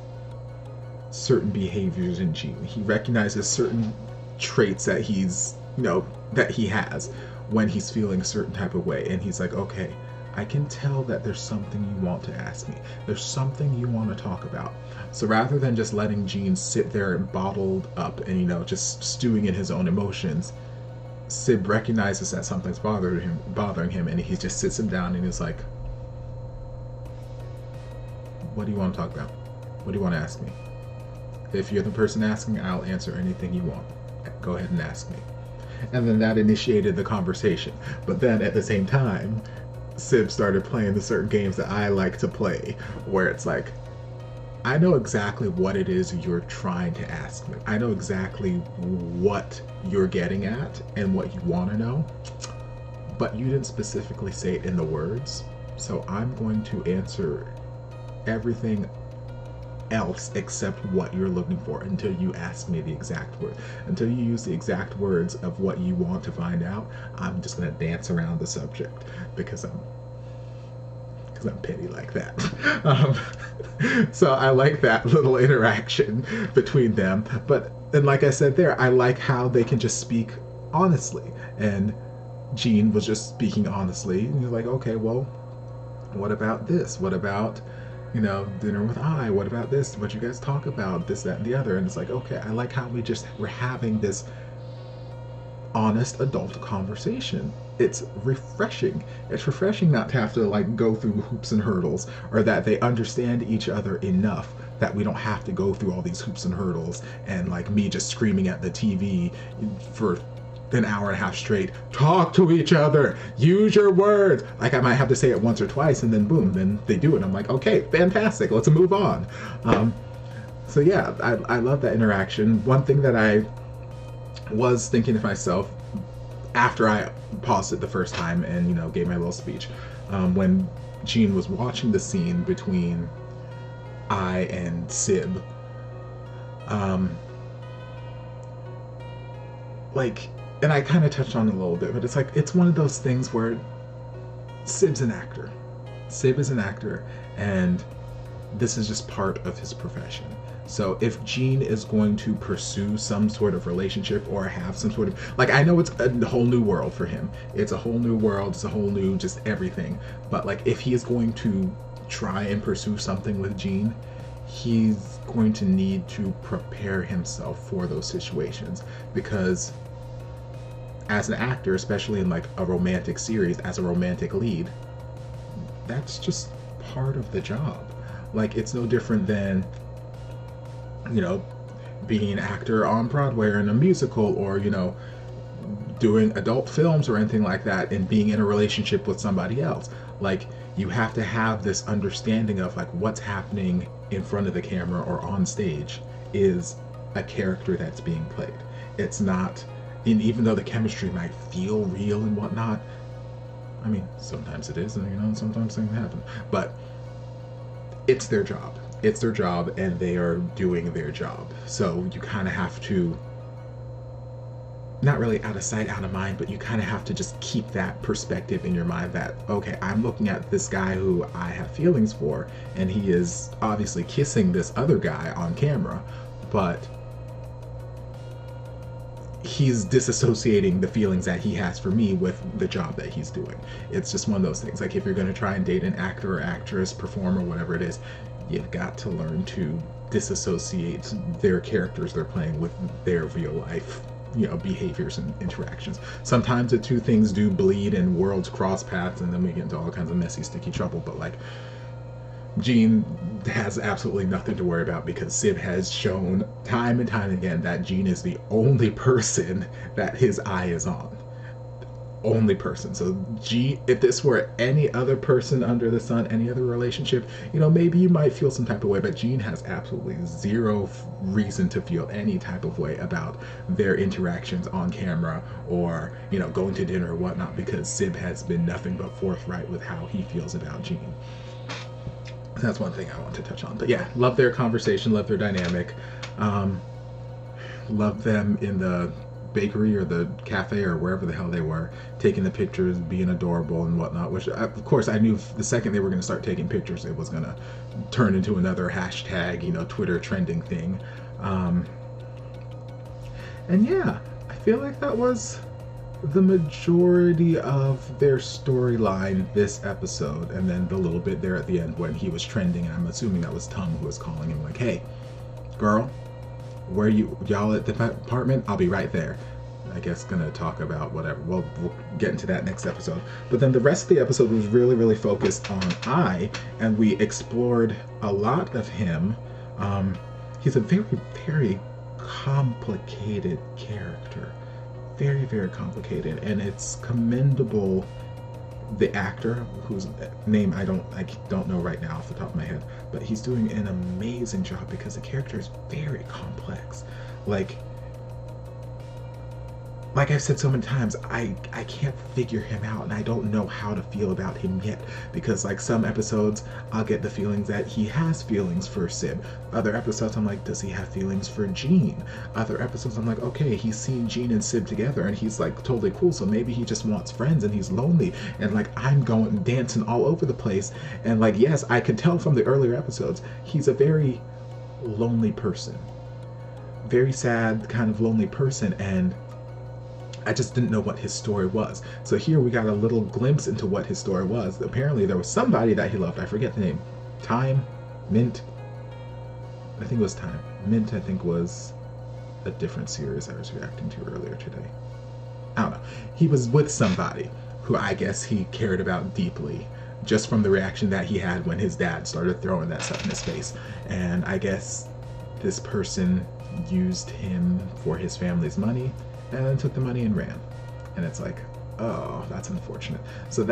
certain behaviors in Jean. He recognizes certain traits that he's, you know, that he has when he's feeling a certain type of way, and he's like, okay, I can tell that there's something you want to ask me. There's something you want to talk about. So rather than just letting Jean sit there and bottled up and, you know, just stewing in his own emotions, Sib recognizes that something's bothering him, and he just sits him down and he's like, what do you want to talk about? What do you want to ask me? If you're the person asking, I'll answer anything you want. Go ahead and ask me. And then that initiated the conversation. But then at the same time, Sib started playing the certain games that I like to play, where it's like, I know exactly what it is you're trying to ask me. I know exactly what you're getting at and what you want to know, but you didn't specifically say it in the words. So I'm going to answer everything else except what you're looking for until you ask me the exact word. Until you use the exact words of what you want to find out, I'm just going to dance around the subject because I'm petty like that. So I like that little interaction between them. But and like I said there, I like how they can just speak honestly. And Jean was just speaking honestly. And you're like, okay, well, what about this? What about, you know, dinner with I? What about this? What you guys talk about? This, that, and the other. And it's like, okay, I like how we're having this honest adult conversation. It's refreshing. It's refreshing not to have to like go through hoops and hurdles, or that they understand each other enough that we don't have to go through all these hoops and hurdles and like me just screaming at the TV for an hour and a half straight. Talk to each other. Use your words. Like I might have to say it once or twice and then boom, then they do it. I'm like, okay, fantastic. Let's move on. So yeah, I love that interaction. One thing that I was thinking to myself after I paused it the first time and, you know, gave my little speech, when Jean was watching the scene between I and Sib, like, and I kind of touched on it a little bit, but it's like, it's one of those things where Sib's an actor. Sib is an actor, and this is just part of his profession. So if Jean is going to pursue some sort of relationship or have some sort of, like, I know it's a whole new world for him. It's a whole new world. It's a whole new just everything. But like, if he is going to try and pursue something with Jean, he's going to need to prepare himself for those situations, because as an actor, especially in like a romantic series, as a romantic lead, that's just part of the job. Like, it's no different than, you know, being an actor on Broadway or in a musical, or, you know, doing adult films or anything like that, and being in a relationship with somebody else. Like, you have to have this understanding of like what's happening in front of the camera or on stage is a character that's being played. It's not, and even though the chemistry might feel real and whatnot, I mean, sometimes it is, and you know, sometimes things happen, but it's their job. It's their job, and they are doing their job. So you kind of have to, not really out of sight, out of mind, but you kind of have to just keep that perspective in your mind that, okay, I'm looking at this guy who I have feelings for, and he is obviously kissing this other guy on camera, but he's disassociating the feelings that he has for me with the job that he's doing. It's just one of those things. Like, if you're going to try and date an actor or actress, performer, whatever it is, you've got to learn to disassociate their characters they're playing with their real life, you know, behaviors and interactions. Sometimes the two things do bleed and worlds cross paths, and then we get into all kinds of messy, sticky trouble. But like, Jean has absolutely nothing to worry about, because Sib has shown time and time again that Jean is the only person that his eye is on. Only person. So Jean, if this were any other person under the sun, any other relationship, you know, maybe you might feel some type of way, but Jean has absolutely zero reason to feel any type of way about their interactions on camera, or, you know, going to dinner or whatnot, because Sib has been nothing but forthright with how he feels about Jean. That's one thing I want to touch on. But yeah, love their conversation, love their dynamic. Love them in the bakery or the cafe or wherever the hell they were, taking the pictures, being adorable and whatnot, which of course I knew the second they were going to start taking pictures, it was going to turn into another hashtag, you know, Twitter trending thing. And yeah, I feel like that was the majority of their storyline this episode, and then the little bit there at the end when he was trending, and I'm assuming that was Tum who was calling him like, hey girl, where y'all at the apartment? I'll be right there. I guess gonna talk about whatever. Well, we'll get into that next episode. But then the rest of the episode was really, really focused on I, and we explored a lot of him. He's a very, very complicated character. very, very complicated, and it's commendable. The actor, whose name I don't know right now off the top of my head, but he's doing an amazing job because the character is very complex. Like I've said so many times, I can't figure him out, and I don't know how to feel about him yet, because like some episodes I'll get the feelings that he has feelings for Sib. Other episodes I'm like, does he have feelings for Jean? Other episodes I'm like, okay, he's seen Jean and Sib together and he's like totally cool, so maybe he just wants friends and he's lonely, and like I'm going dancing all over the place, and like yes, I can tell from the earlier episodes he's a very lonely person, very sad kind of lonely person, and I just didn't know what his story was. So here we got a little glimpse into what his story was. Apparently there was somebody that he loved. I forget the name. Time? Mint? I think it was Time. Mint, I think, was a different series I was reacting to earlier today. I don't know. He was with somebody who I guess he cared about deeply, just from the reaction that he had when his dad started throwing that stuff in his face. And I guess this person used him for his family's money, and then took the money and ran. And it's like, oh, that's unfortunate. So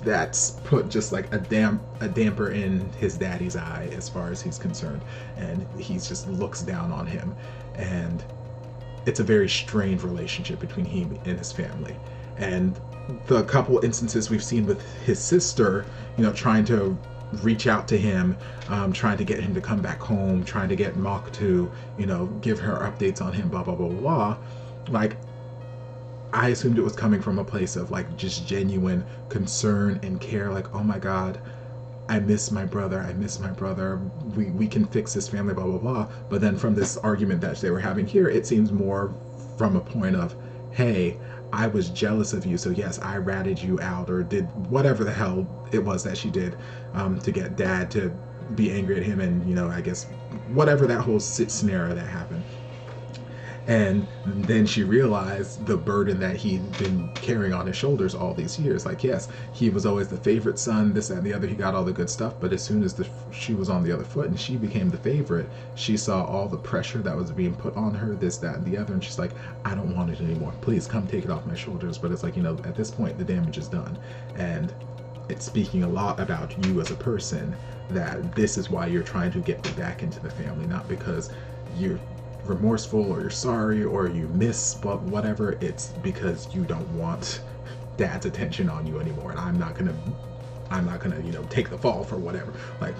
that's put just like a damper in his daddy's eye as far as he's concerned, and he just looks down on him, and it's a very strained relationship between him and his family. And the couple instances we've seen with his sister, you know, trying to reach out to him, trying to get him to come back home, trying to get Mock to, you know, give her updates on him, blah, blah, blah, blah. Like, I assumed it was coming from a place of like just genuine concern and care, like, oh my God, I miss my brother, I miss my brother, we can fix this family, blah, blah, blah. But then from this argument that they were having here, it seems more from a point of, hey, I was jealous of you, so yes, I ratted you out, or did whatever the hell it was that she did to get Dad to be angry at him, and, you know, I guess whatever that whole scenario that happened. And then she realized the burden that he'd been carrying on his shoulders all these years. Like, yes, he was always the favorite son, this, that, and the other. He got all the good stuff. But as soon as the shoe was on the other foot and she became the favorite, she saw all the pressure that was being put on her, this, that, and the other. And she's like, I don't want it anymore. Please come take it off my shoulders. But it's like, you know, at this point, the damage is done. And it's speaking a lot about you as a person, that this is why you're trying to get me back into the family, not because you're remorseful or you're sorry or you miss, but whatever, it's because you don't want Dad's attention on you anymore, and I'm not gonna, you know, take the fall for whatever. Like,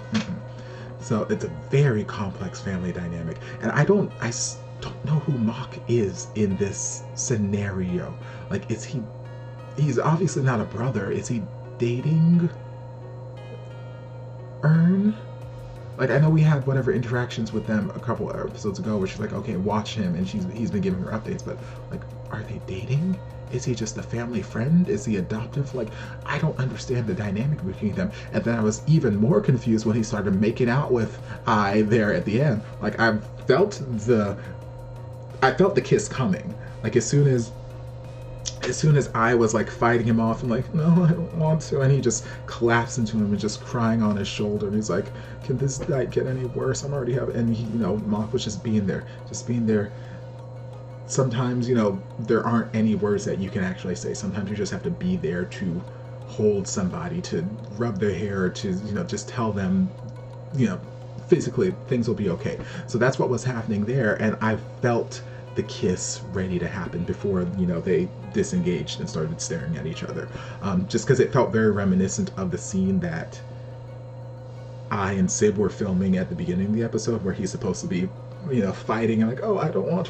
so it's a very complex family dynamic, and I don't know who Mock is in this scenario. Like, he's obviously not a brother. Is he dating Ern? Like, I know we had whatever interactions with them a couple of episodes ago where she's like, okay, watch him, and he's been giving her updates, but like, are they dating? Is he just a family friend? Is he adoptive? Like, I don't understand the dynamic between them. And then I was even more confused when he started making out with I there at the end. Like, I felt the kiss coming. Like, as soon as I was like fighting him off, I'm like, no, I don't want to, and he just collapsed into him and just crying on his shoulder, and he's like, can this night get any worse? I'm already having, and he, you know, Mock was just being there. Sometimes, you know, there aren't any words that you can actually say. Sometimes you just have to be there to hold somebody, to rub their hair, to, you know, just tell them, you know, physically things will be okay. So that's what was happening there, and I felt the kiss ready to happen before, you know, they disengaged and started staring at each other, just because it felt very reminiscent of the scene that I and Sib were filming at the beginning of the episode, where he's supposed to be, you know, fighting and like, oh, I don't want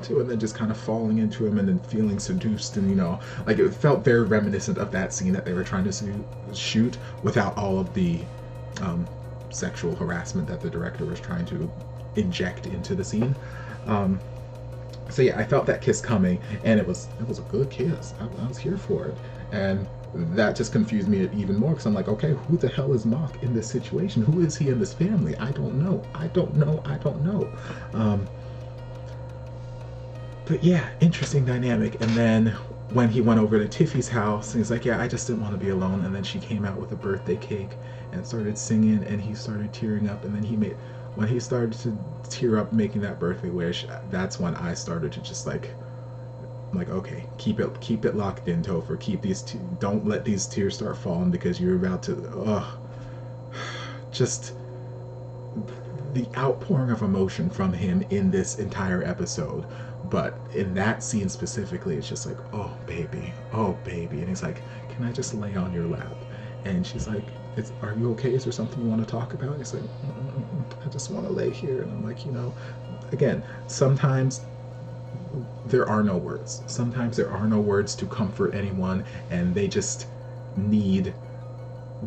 to, and then just kind of falling into him and then feeling seduced, and, you know, like, it felt very reminiscent of that scene that they were trying to shoot without all of the sexual harassment that the director was trying to inject into the scene. So yeah, I felt that kiss coming, and it was a good kiss. I was here for it, and that just confused me even more, because I'm like, okay, who the hell is Mock in this situation? Who is he in this family? I don't know. But yeah, interesting dynamic. And then when he went over to Tiffy's house, and he's like, yeah, I just didn't want to be alone. And then she came out with a birthday cake and started singing, and he started tearing up, and then when he started to tear up making that birthday wish, that's when I started to just like I'm like, okay, keep it locked in, Topher. Don't let these tears start falling, because you're about to, just the outpouring of emotion from him in this entire episode. But in that scene specifically, it's just like, oh baby, and he's like, can I just lay on your lap? And she's like, are you okay? Is there something you want to talk about? And he's like, I just want to lay here. And I'm like, again, sometimes there are no words. Sometimes there are no words to comfort anyone, and they just need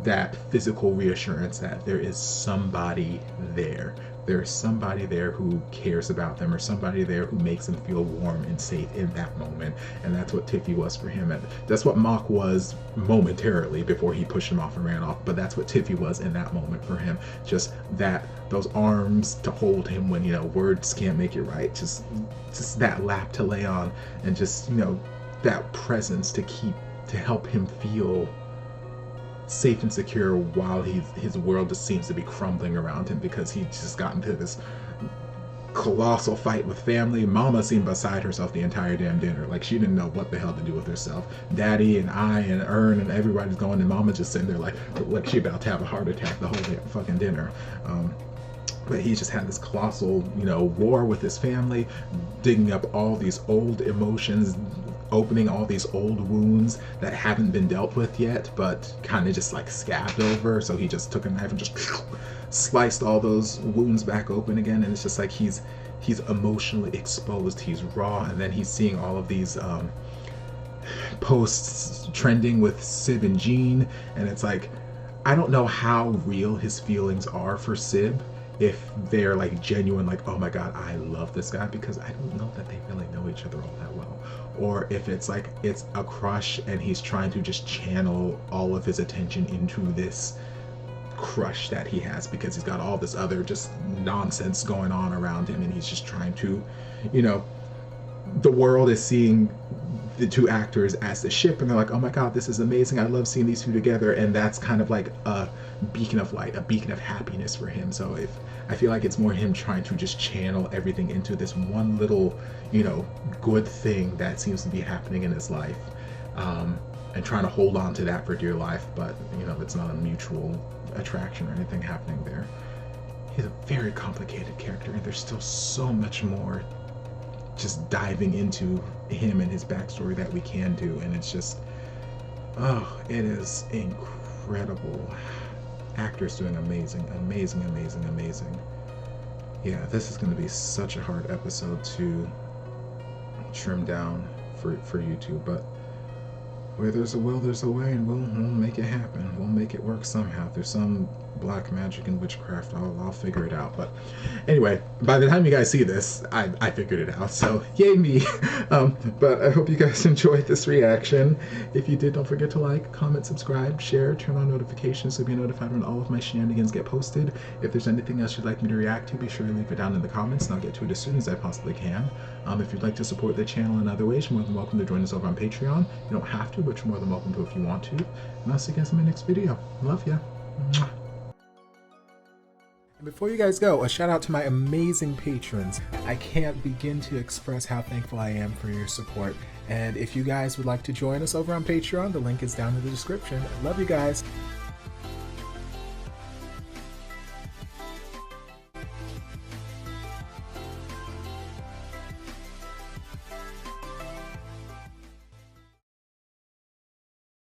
that physical reassurance that there is somebody there. There's somebody there who cares about them, or somebody there who makes them feel warm and safe in that moment. And that's what Tiffy was for him. And that's what Mock was momentarily before he pushed him off and ran off. But that's what Tiffy was in that moment for him. Just those arms to hold him when, words can't make it right. Just that lap to lay on, and just, that presence to help him feel safe and secure while his world just seems to be crumbling around him, because he just got into this colossal fight with family. Mama seemed beside herself the entire damn dinner. Like, she didn't know what the hell to do with herself. Daddy and I and Ern and everybody's going, and Mama just sitting there like she about to have a heart attack the whole damn fucking dinner. But he just had this colossal, war with his family, digging up all these old emotions, opening all these old wounds that haven't been dealt with yet, but kind of just like scabbed over. So he just took a knife and just sliced all those wounds back open again. And it's just like he's emotionally exposed. He's raw. And then he's seeing all of these posts trending with Sib and Jean. And it's like, I don't know how real his feelings are for Sib, if they're like genuine, like, oh my god, I love this guy, because I don't know that they really know each other all that well. Or if it's like it's a crush and he's trying to just channel all of his attention into this crush that he has, because he's got all this other just nonsense going on around him, and he's just trying to, the world is seeing the two actors as the ship, and they're like, oh my god, this is amazing, I love seeing these two together. And that's kind of like a beacon of light, a beacon of happiness for him. So I feel like it's more him trying to just channel everything into this one little, good thing that seems to be happening in his life, and trying to hold on to that for dear life. But it's not a mutual attraction or anything happening there. He's a very complicated character, and there's still so much more just diving into him and his backstory that we can do. And it's just, it is incredible. Actors doing amazing. Yeah, this is going to be such a hard episode to trim down for YouTube, but where there's a will, there's a way, and we'll make it happen. We'll make it work somehow. There's some black magic and witchcraft. I'll figure it out. But anyway, by the time you guys see this, I figured it out. So yay me. But I hope you guys enjoyed this reaction. If you did, don't forget to like, comment, subscribe, share, turn on notifications so you'll be notified when all of my shenanigans get posted. If there's anything else you'd like me to react to, be sure to leave it down in the comments, and I'll get to it as soon as I possibly can. If you'd like to support the channel in other ways, you're more than welcome to join us over on Patreon. You don't have to, but you're more than welcome to if you want to. And I'll see you guys in my next video. Love ya. Mwah. Before you guys go, a shout out to my amazing patrons. I can't begin to express how thankful I am for your support. And if you guys would like to join us over on Patreon, the link is down in the description. Love you guys.